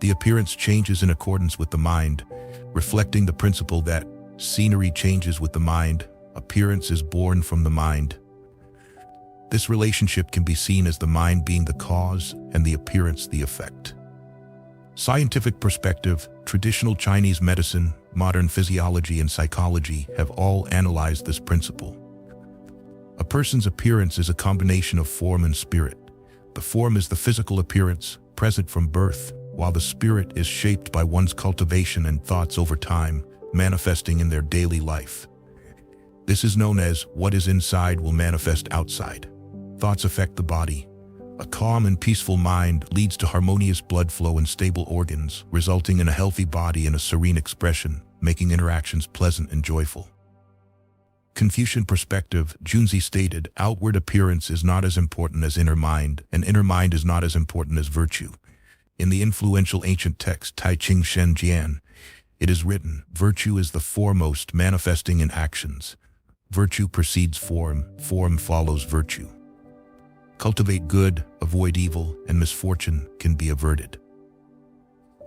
The appearance changes in accordance with the mind, reflecting the principle that scenery changes with the mind, appearance is born from the mind. This relationship can be seen as the mind being the cause and the appearance the effect. Scientific perspective, traditional Chinese medicine, modern physiology and psychology have all analyzed this principle. A person's appearance is a combination of form and spirit. The form is the physical appearance, present from birth, while the spirit is shaped by one's cultivation and thoughts over time, manifesting in their daily life. This is known as what is inside will manifest outside. Thoughts affect the body. A calm and peaceful mind leads to harmonious blood flow and stable organs, resulting in a healthy body and a serene expression, making interactions pleasant and joyful. Confucian perspective, Junzi stated, outward appearance is not as important as inner mind, and inner mind is not as important as virtue. In the influential ancient text Tai Ching Shen Jian, it is written, virtue is the foremost, manifesting in actions. Virtue precedes form, form follows virtue. Cultivate good, avoid evil, and misfortune can be averted.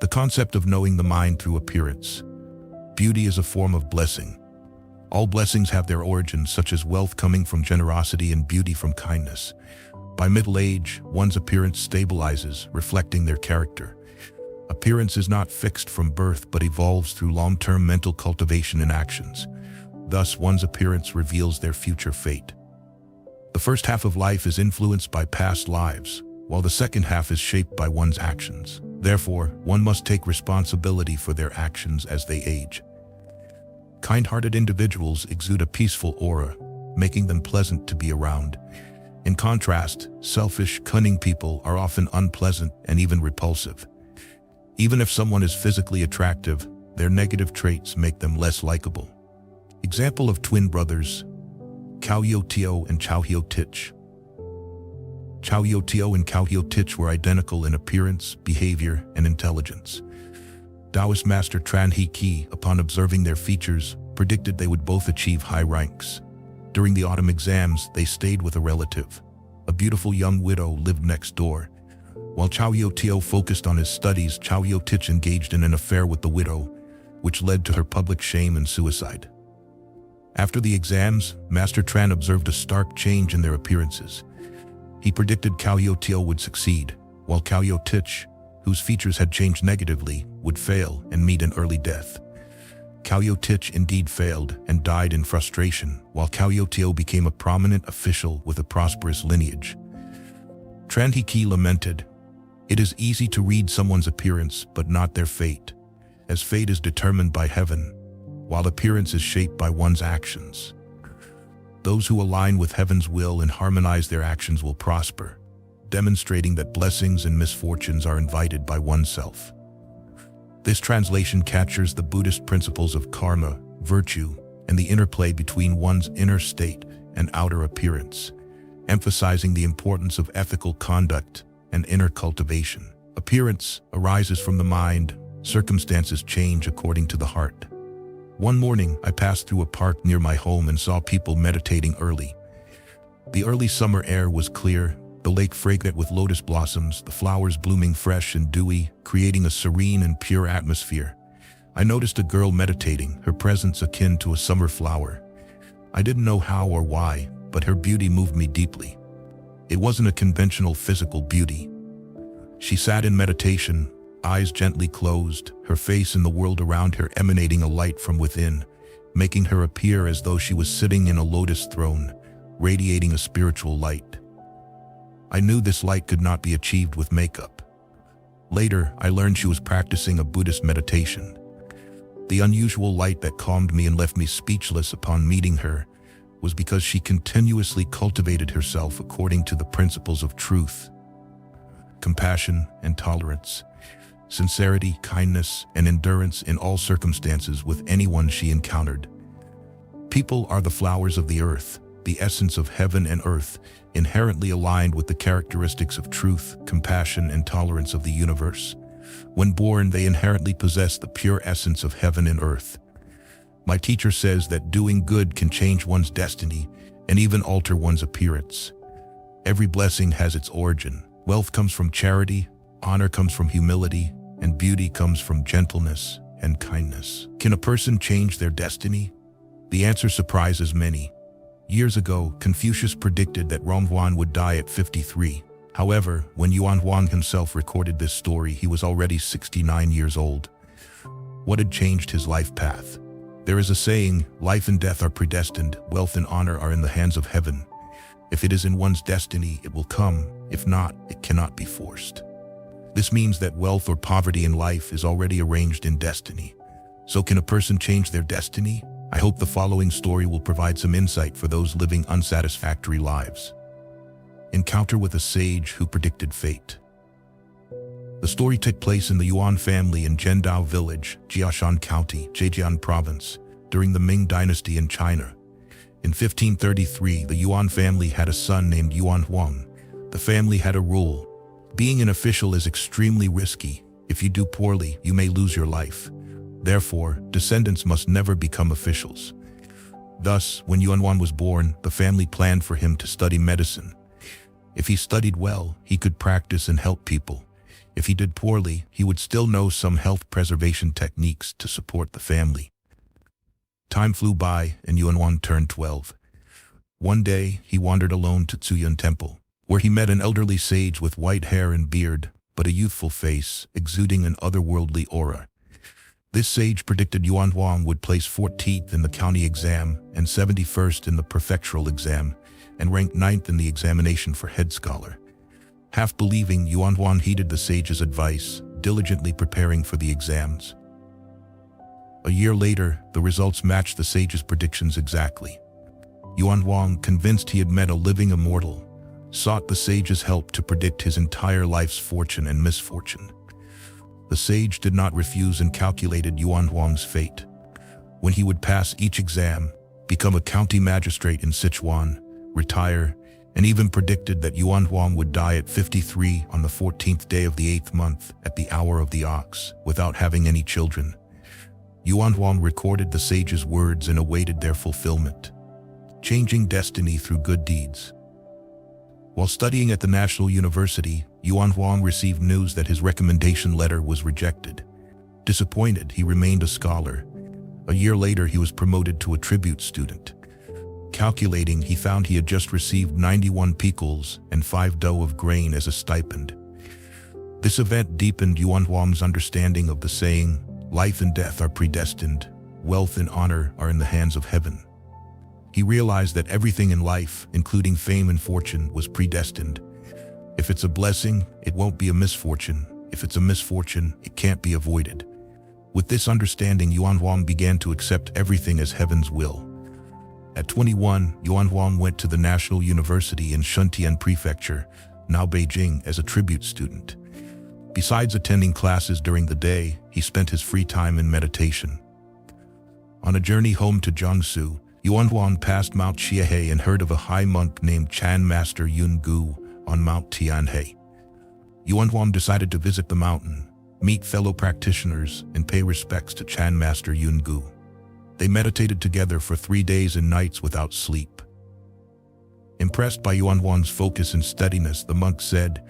The concept of knowing the mind through appearance. Beauty is a form of blessing. All blessings have their origins, such as wealth coming from generosity and beauty from kindness. By middle age, one's appearance stabilizes, reflecting their character. Appearance is not fixed from birth but evolves through long-term mental cultivation and actions. Thus, one's appearance reveals their future fate. The first half of life is influenced by past lives, while the second half is shaped by one's actions. Therefore, one must take responsibility for their actions as they age. Kind-hearted individuals exude a peaceful aura, making them pleasant to be around. In contrast, selfish, cunning people are often unpleasant and even repulsive. Even if someone is physically attractive, their negative traits make them less likable. Example of twin brothers, Cao Yotio and Cao Hiotich. Cao Yotio and Cao Hiotich were identical in appearance, behavior, and intelligence. Taoist master Tran He Qi, upon observing their features, predicted they would both achieve high ranks. During the autumn exams, they stayed with a relative. A beautiful young widow lived next door. While Cao Yotio focused on his studies, Cao Hiotich engaged in an affair with the widow, which led to her public shame and suicide. After the exams, Master Tran observed a stark change in their appearances. He predicted Cao Yotio would succeed, while Cao Hiotich, whose features had changed negatively, would fail and meet an early death. Tich indeed failed and died in frustration, while Tio became a prominent official with a prosperous lineage. Ki lamented, "It is easy to read someone's appearance, but not their fate, as fate is determined by heaven, while appearance is shaped by one's actions. Those who align with heaven's will and harmonize their actions will prosper," demonstrating that blessings and misfortunes are invited by oneself. This translation captures the Buddhist principles of karma, virtue, and the interplay between one's inner state and outer appearance, emphasizing the importance of ethical conduct and inner cultivation. Appearance arises from the mind, circumstances change according to the heart. One morning, I passed through a park near my home and saw people meditating early. The early summer air was clear, the lake fragrant with lotus blossoms, the flowers blooming fresh and dewy, creating a serene and pure atmosphere. I noticed a girl meditating, her presence akin to a summer flower. I didn't know how or why, but her beauty moved me deeply. It wasn't a conventional physical beauty. She sat in meditation, eyes gently closed, her face and the world around her emanating a light from within, making her appear as though she was sitting in a lotus throne, radiating a spiritual light. I knew this light could not be achieved with makeup. Later, I learned she was practicing a Buddhist meditation. The unusual light that calmed me and left me speechless upon meeting her was because she continuously cultivated herself according to the principles of truth, compassion, and tolerance, sincerity, kindness, and endurance in all circumstances with anyone she encountered. People are the flowers of the earth, the essence of heaven and earth, inherently aligned with the characteristics of truth, compassion, and tolerance of the universe. When born, they inherently possess the pure essence of heaven and earth. My teacher says that doing good can change one's destiny and even alter one's appearance. Every blessing has its origin. Wealth comes from charity, honor comes from humility, and beauty comes from gentleness and kindness. Can a person change their destiny? The answer surprises many. Years ago, Confucius predicted that Ronghuan would die at 53. However, when Yuan Huang himself recorded this story, he was already 69 years old. What had changed his life path? There is a saying, life and death are predestined, wealth and honor are in the hands of heaven. If it is in one's destiny, it will come. If not, it cannot be forced. This means that wealth or poverty in life is already arranged in destiny. So can a person change their destiny? I hope the following story will provide some insight for those living unsatisfactory lives. Encounter with a sage who predicted fate. The story took place in the Yuan family in Zhendao village, Jiashan County, Zhejiang province, during the Ming dynasty in China. In 1533, the Yuan family had a son named Yuan Huang. The family had a rule. Being an official is extremely risky. If you do poorly, you may lose your life. Therefore, descendants must never become officials. Thus, when Yuan Huang was born, the family planned for him to study medicine. If he studied well, he could practice and help people. If he did poorly, he would still know some health preservation techniques to support the family. Time flew by and Yuan Huang turned 12. One day, he wandered alone to Zuyun Temple, where he met an elderly sage with white hair and beard, but a youthful face, exuding an otherworldly aura. This sage predicted Yuan Huang would place 14th in the county exam and 71st in the prefectural exam, and ranked 9th in the examination for head scholar. Half believing, Yuan Huang heeded the sage's advice, diligently preparing for the exams. A year later, the results matched the sage's predictions exactly. Yuan Huang, convinced he had met a living immortal, sought the sage's help to predict his entire life's fortune and misfortune. The sage did not refuse and calculated Yuan Huang's fate. When he would pass each exam, become a county magistrate in Sichuan, retire, and even predicted that Yuan Huang would die at 53 on the 14th day of the 8th month at the hour of the ox, without having any children. Yuan Huang recorded the sage's words and awaited their fulfillment, changing destiny through good deeds. While studying at the National University, Yuan Huang received news that his recommendation letter was rejected. Disappointed, he remained a scholar. A year later, he was promoted to a tribute student. Calculating, he found he had just received 91 picals and 5 dough of grain as a stipend. This event deepened Yuan Huang's understanding of the saying, life and death are predestined, wealth and honor are in the hands of heaven. He realized that everything in life, including fame and fortune, was predestined. If it's a blessing, it won't be a misfortune. If it's a misfortune, it can't be avoided. With this understanding, Yuan Huang began to accept everything as heaven's will. At 21, Yuan Huang went to the National University in Shuntian Prefecture, now Beijing, as a tribute student. Besides attending classes during the day, he spent his free time in meditation. On a journey home to Jiangsu, Yuan Huang passed Mount Xiahe and heard of a high monk named Chan Master Yun Gu on Mount Tianhe. Yuan Huang decided to visit the mountain, meet fellow practitioners, and pay respects to Chan Master Yun Gu. They meditated together for 3 days and nights without sleep. Impressed by Yuan Huang's focus and steadiness, the monk said,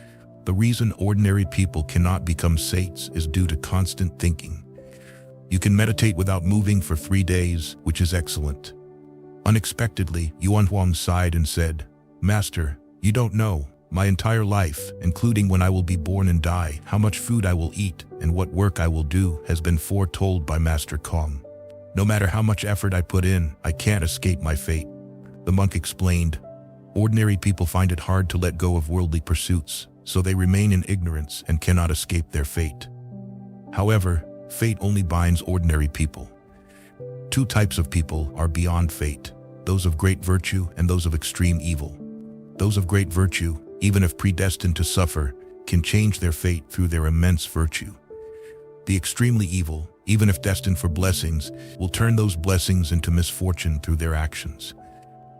"The reason ordinary people cannot become saints is due to constant thinking. You can meditate without moving for 3 days, which is excellent." Unexpectedly, Yuan Huang sighed and said, "Master, you don't know, my entire life, including when I will be born and die, how much food I will eat, and what work I will do, has been foretold by Master Kong. No matter how much effort I put in, I can't escape my fate." The monk explained, "Ordinary people find it hard to let go of worldly pursuits, so they remain in ignorance and cannot escape their fate. However, fate only binds ordinary people. 2 types of people are beyond fate, those of great virtue and those of extreme evil. Those of great virtue, even if predestined to suffer, can change their fate through their immense virtue. The extremely evil, even if destined for blessings, will turn those blessings into misfortune through their actions.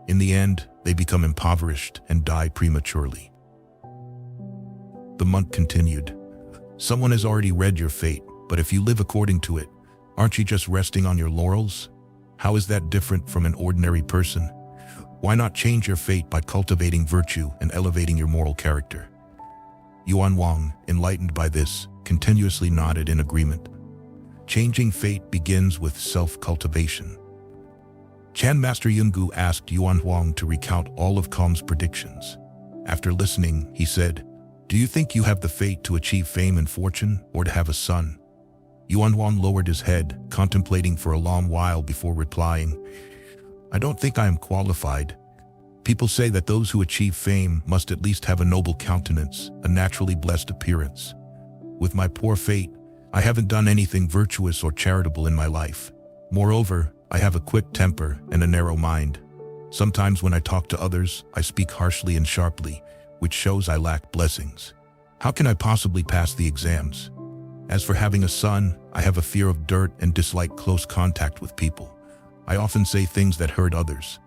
In the end, they become impoverished and die prematurely." The monk continued, "Someone has already read your fate, but if you live according to it, aren't you just resting on your laurels? How is that different from an ordinary person? Why not change your fate by cultivating virtue and elevating your moral character?" Yuan Huang, enlightened by this, continuously nodded in agreement. Changing fate begins with self-cultivation. Chan Master Yungu asked Yuan Huang to recount all of Kong's predictions. After listening, he said, "Do you think you have the fate to achieve fame and fortune, or to have a son?" Yuan Huang lowered his head, contemplating for a long while before replying, "I don't think I am qualified. People say that those who achieve fame must at least have a noble countenance, a naturally blessed appearance. With my poor fate, I haven't done anything virtuous or charitable in my life. Moreover, I have a quick temper and a narrow mind. Sometimes when I talk to others, I speak harshly and sharply, which shows I lack blessings. How can I possibly pass the exams? As for having a son, I have a fear of dirt and dislike close contact with people. I often say things that hurt others.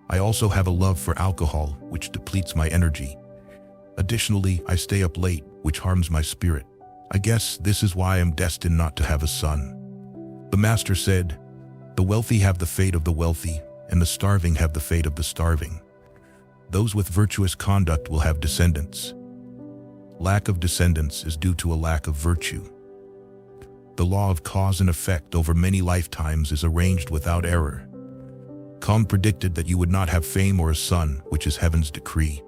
I also have a love for alcohol, which depletes my energy. Additionally, I stay up late, which harms my spirit. I guess this is why I am destined not to have a son." The master said, "The wealthy have the fate of the wealthy, and the starving have the fate of the starving. Those with virtuous conduct will have descendants. Lack of descendants is due to a lack of virtue. The law of cause and effect over many lifetimes is arranged without error. Kong predicted that you would not have fame or a son, which is heaven's decree.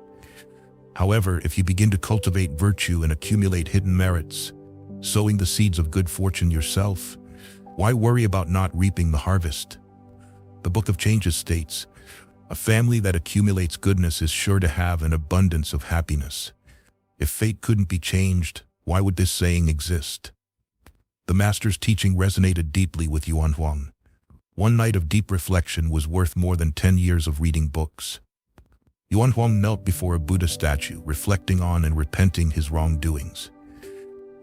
However, if you begin to cultivate virtue and accumulate hidden merits, sowing the seeds of good fortune yourself, why worry about not reaping the harvest?" The Book of Changes states, "A family that accumulates goodness is sure to have an abundance of happiness." If fate couldn't be changed, why would this saying exist? The master's teaching resonated deeply with Yuan Huang. One night of deep reflection was worth more than 10 years of reading books. Yuan Huang knelt before a Buddha statue, reflecting on and repenting his wrongdoings.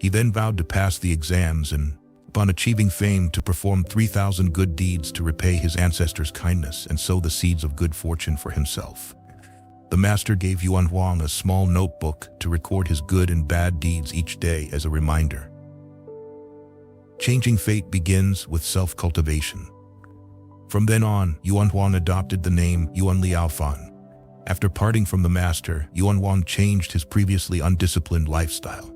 He then vowed to pass the exams and, upon achieving fame, to perform 3,000 good deeds to repay his ancestors' kindness and sow the seeds of good fortune for himself. The master gave Yuan Huang a small notebook to record his good and bad deeds each day as a reminder. Changing fate begins with self-cultivation. From then on, Yuan Huang adopted the name Yuan Liaofan. After parting from the master, Yuan Huang changed his previously undisciplined lifestyle.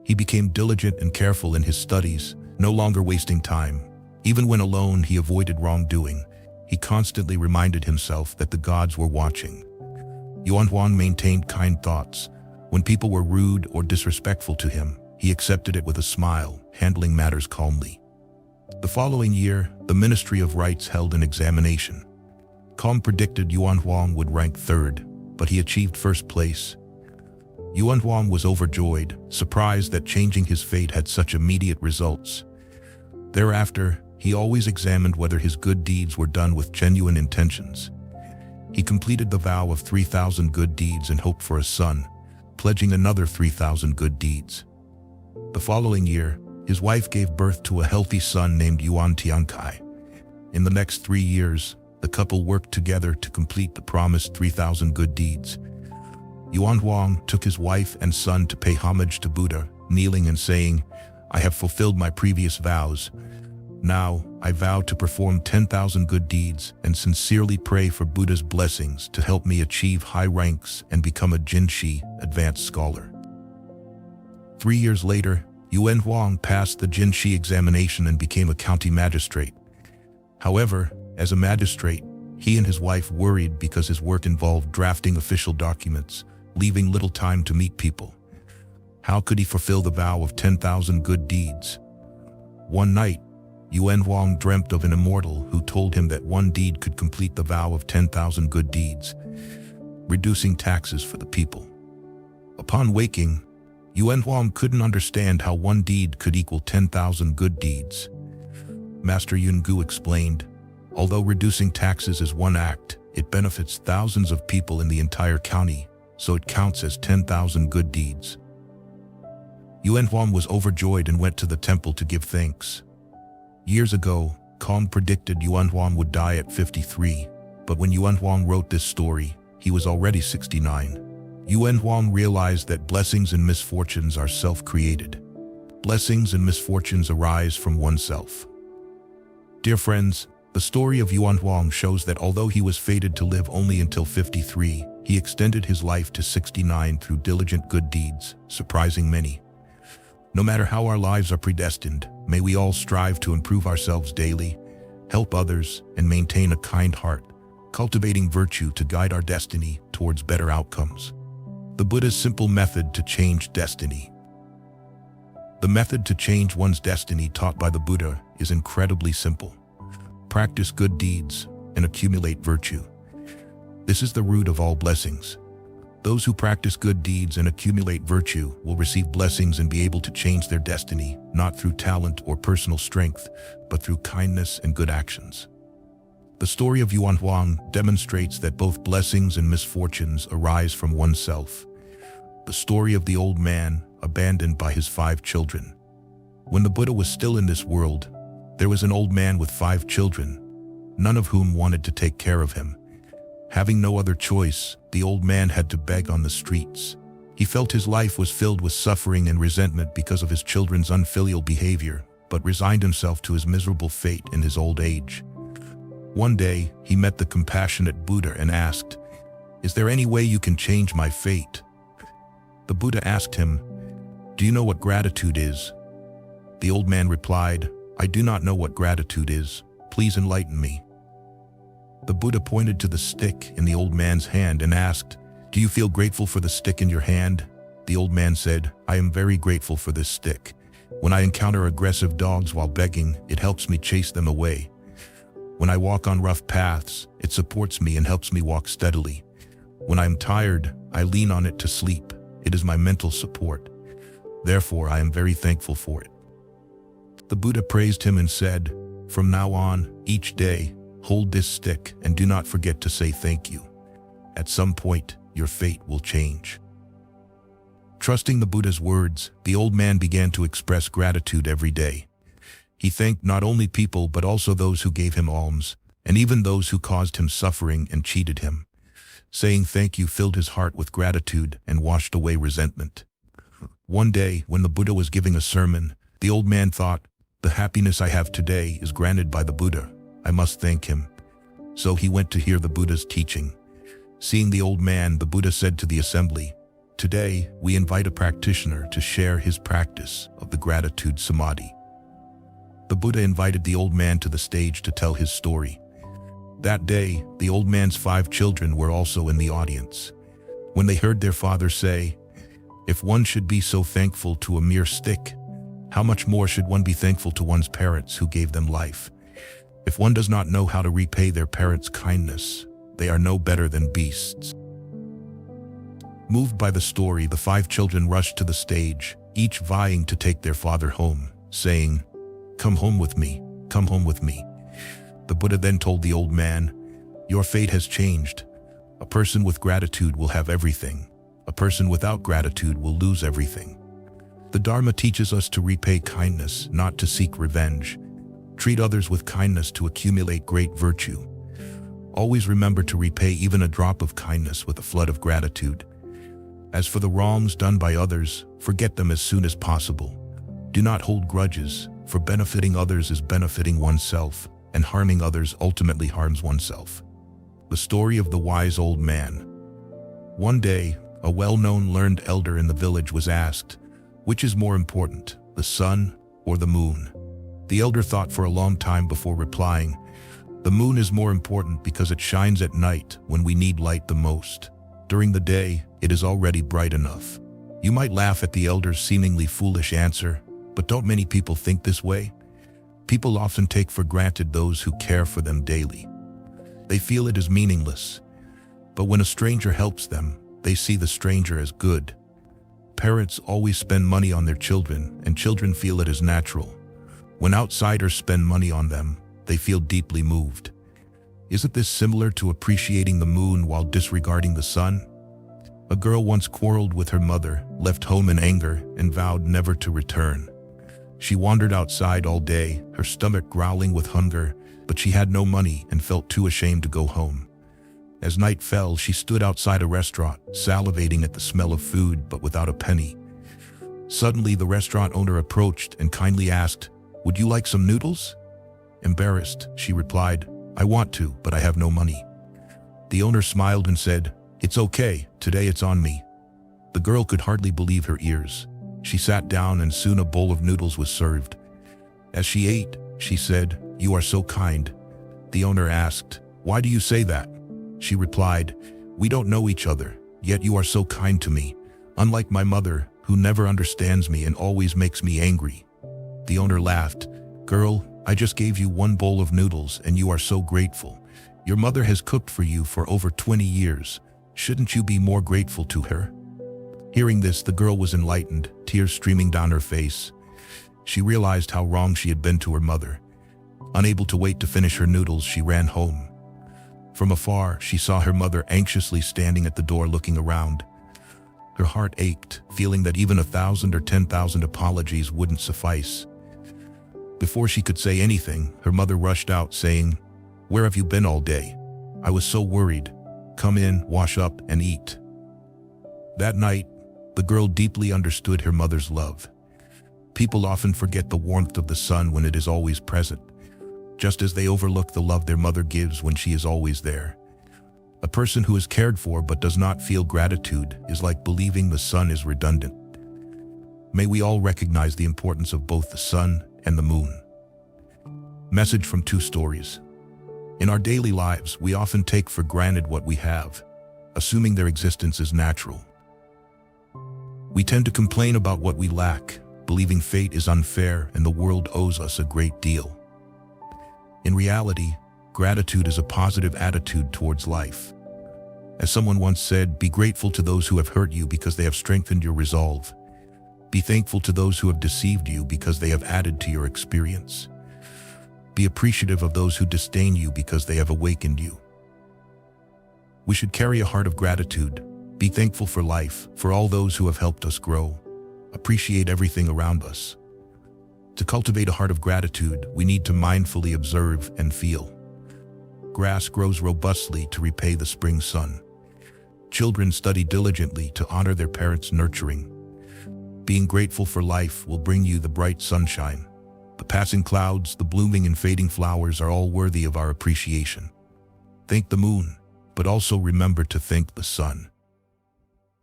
He became diligent and careful in his studies, no longer wasting time. Even when alone, he avoided wrongdoing. He constantly reminded himself that the gods were watching. Yuan Huang maintained kind thoughts. When people were rude or disrespectful to him, he accepted it with a smile, handling matters calmly. The following year, the Ministry of Rites held an examination. Kong predicted Yuan Huang would rank third, but he achieved first place. Yuan Huang was overjoyed, surprised that changing his fate had such immediate results. Thereafter, he always examined whether his good deeds were done with genuine intentions. He completed the vow of 3,000 good deeds and hoped for a son, pledging another 3,000 good deeds. The following year, his wife gave birth to a healthy son named Yuan Tiankai. In the next 3 years, the couple worked together to complete the promised 3,000 good deeds. Yuan Huang took his wife and son to pay homage to Buddha, kneeling and saying, "I have fulfilled my previous vows. Now, I vow to perform 10,000 good deeds and sincerely pray for Buddha's blessings to help me achieve high ranks and become a Jinshi, advanced scholar." 3 years later, Yuan Huang passed the Jinshi examination and became a county magistrate. However, as a magistrate, he and his wife worried because his work involved drafting official documents, leaving little time to meet people. How could he fulfill the vow of 10,000 good deeds? One night, Yuan Huang dreamt of an immortal who told him that one deed could complete the vow of 10,000 good deeds, reducing taxes for the people. Upon waking, Yuan Huang couldn't understand how one deed could equal 10,000 good deeds. Master Yun Gu explained, although reducing taxes is one act, it benefits thousands of people in the entire county, so it counts as 10,000 good deeds. Yuan Huang was overjoyed and went to the temple to give thanks. Years ago, Kong predicted Yuan Huang would die at 53, but when Yuan Huang wrote this story, he was already 69. Yuan Huang realized that blessings and misfortunes are self-created. Blessings and misfortunes arise from oneself. Dear friends, the story of Yuan Huang shows that although he was fated to live only until 53, he extended his life to 69 through diligent good deeds, surprising many. No matter how our lives are predestined, may we all strive to improve ourselves daily, help others, and maintain a kind heart, cultivating virtue to guide our destiny towards better outcomes. The Buddha's simple method to change destiny. The method to change one's destiny taught by the Buddha is incredibly simple. Practice good deeds and accumulate virtue. This is the root of all blessings. Those who practice good deeds and accumulate virtue will receive blessings and be able to change their destiny, not through talent or personal strength, but through kindness and good actions. The story of Yuan Huang demonstrates that both blessings and misfortunes arise from oneself. The story of the old man, abandoned by his 5 children. When the Buddha was still in this world, there was an old man with 5 children, none of whom wanted to take care of him. Having no other choice, the old man had to beg on the streets. He felt his life was filled with suffering and resentment because of his children's unfilial behavior, but resigned himself to his miserable fate in his old age. One day, he met the compassionate Buddha and asked, "Is there any way you can change my fate?" The Buddha asked him, "Do you know what gratitude is?" The old man replied, "I do not know what gratitude is. Please enlighten me." The Buddha pointed to the stick in the old man's hand and asked, "Do you feel grateful for the stick in your hand?" The old man said, "I am very grateful for this stick. When I encounter aggressive dogs while begging, it helps me chase them away. When I walk on rough paths, it supports me and helps me walk steadily. When I am tired, I lean on it to sleep. It is my mental support. Therefore, I am very thankful for it." The Buddha praised him and said, "From now on, each day, hold this stick and do not forget to say thank you. At some point, your fate will change." Trusting the Buddha's words, the old man began to express gratitude every day. He thanked not only people but also those who gave him alms, and even those who caused him suffering and cheated him. Saying thank you filled his heart with gratitude and washed away resentment. One day, when the Buddha was giving a sermon, the old man thought, "The happiness I have today is granted by the Buddha. I must thank him." So he went to hear the Buddha's teaching. Seeing the old man, the Buddha said to the assembly, "Today, we invite a practitioner to share his practice of the gratitude samadhi." The Buddha invited the old man to the stage to tell his story. That day, the old man's 5 children were also in the audience. When they heard their father say, "If one should be so thankful to a mere stick, How much more should one be thankful to one's parents who gave them life? If one does not know how to repay their parents' kindness, they are no better than beasts. Moved by the story, the 5 children rushed to the stage, each vying to take their father home, saying, "Come home with me, come home with me." The Buddha then told the old man, "Your fate has changed. A person with gratitude will have everything. A person without gratitude will lose everything." The Dharma teaches us to repay kindness, not to seek revenge. Treat others with kindness to accumulate great virtue. Always remember to repay even a drop of kindness with a flood of gratitude. As for the wrongs done by others, forget them as soon as possible. Do not hold grudges, for benefiting others is benefiting oneself, and harming others ultimately harms oneself. The story of the wise old man. One day, a well-known learned elder in the village was asked, "Which is more important, the sun or the moon?" The elder thought for a long time before replying, "The moon is more important because it shines at night when we need light the most. During the day, it is already bright enough." You might laugh at the elder's seemingly foolish answer, but don't many people think this way? People often take for granted those who care for them daily. They feel it is meaningless, but when a stranger helps them, they see the stranger as good. Parents always spend money on their children, and children feel it is natural. When outsiders spend money on them, they feel deeply moved. Isn't this similar to appreciating the moon while disregarding the sun? A girl once quarreled with her mother, left home in anger, and vowed never to return. She wandered outside all day, her stomach growling with hunger, but she had no money and felt too ashamed to go home. As night fell, she stood outside a restaurant, salivating at the smell of food but without a penny. Suddenly, the restaurant owner approached and kindly asked, "Would you like some noodles?" Embarrassed, she replied, "I want to, but I have no money." The owner smiled and said, "It's okay, today it's on me." The girl could hardly believe her ears. She sat down and soon a bowl of noodles was served. As she ate, she said, "You are so kind." The owner asked, "Why do you say that?" She replied, "We don't know each other, yet you are so kind to me, unlike my mother, who never understands me and always makes me angry." The owner laughed, "Girl, I just gave you one bowl of noodles and you are so grateful. Your mother has cooked for you for over 20 years. Shouldn't you be more grateful to her?" Hearing this, the girl was enlightened, tears streaming down her face. She realized how wrong she had been to her mother. Unable to wait to finish her noodles, she ran home. From afar, she saw her mother anxiously standing at the door looking around. Her heart ached, feeling that even 1,000 or 10,000 apologies wouldn't suffice. Before she could say anything, her mother rushed out saying, "Where have you been all day? I was so worried. Come in, wash up, and eat." That night, the girl deeply understood her mother's love. People often forget the warmth of the sun when it is always present, just as they overlook the love their mother gives when she is always there. A person who is cared for but does not feel gratitude is like believing the sun is redundant. May we all recognize the importance of both the sun and the moon. Message from 2 stories. In our daily lives, we often take for granted what we have, assuming their existence is natural. We tend to complain about what we lack, believing fate is unfair and the world owes us a great deal. In reality, gratitude is a positive attitude towards life. As someone once said, be grateful to those who have hurt you because they have strengthened your resolve. Be thankful to those who have deceived you because they have added to your experience. Be appreciative of those who disdain you because they have awakened you. We should carry a heart of gratitude, be thankful for life, for all those who have helped us grow. Appreciate everything around us. To cultivate a heart of gratitude, we need to mindfully observe and feel. Grass grows robustly to repay the spring sun. Children study diligently to honor their parents' nurturing. Being grateful for life will bring you the bright sunshine. The passing clouds, the blooming and fading flowers are all worthy of our appreciation. Thank the moon, but also remember to thank the sun.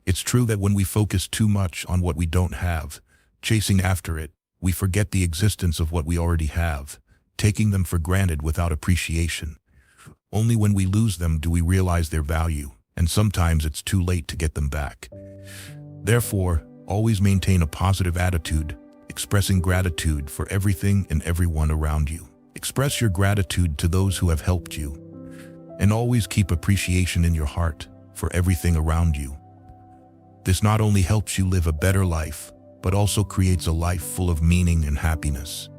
It's true that when we focus too much on what we don't have, chasing after it, we forget the existence of what we already have, taking them for granted without appreciation. Only when we lose them do we realize their value, and sometimes it's too late to get them back. Therefore, always maintain a positive attitude, expressing gratitude for everything and everyone around you. Express your gratitude to those who have helped you, and always keep appreciation in your heart for everything around you. This not only helps you live a better life, but also creates a life full of meaning and happiness.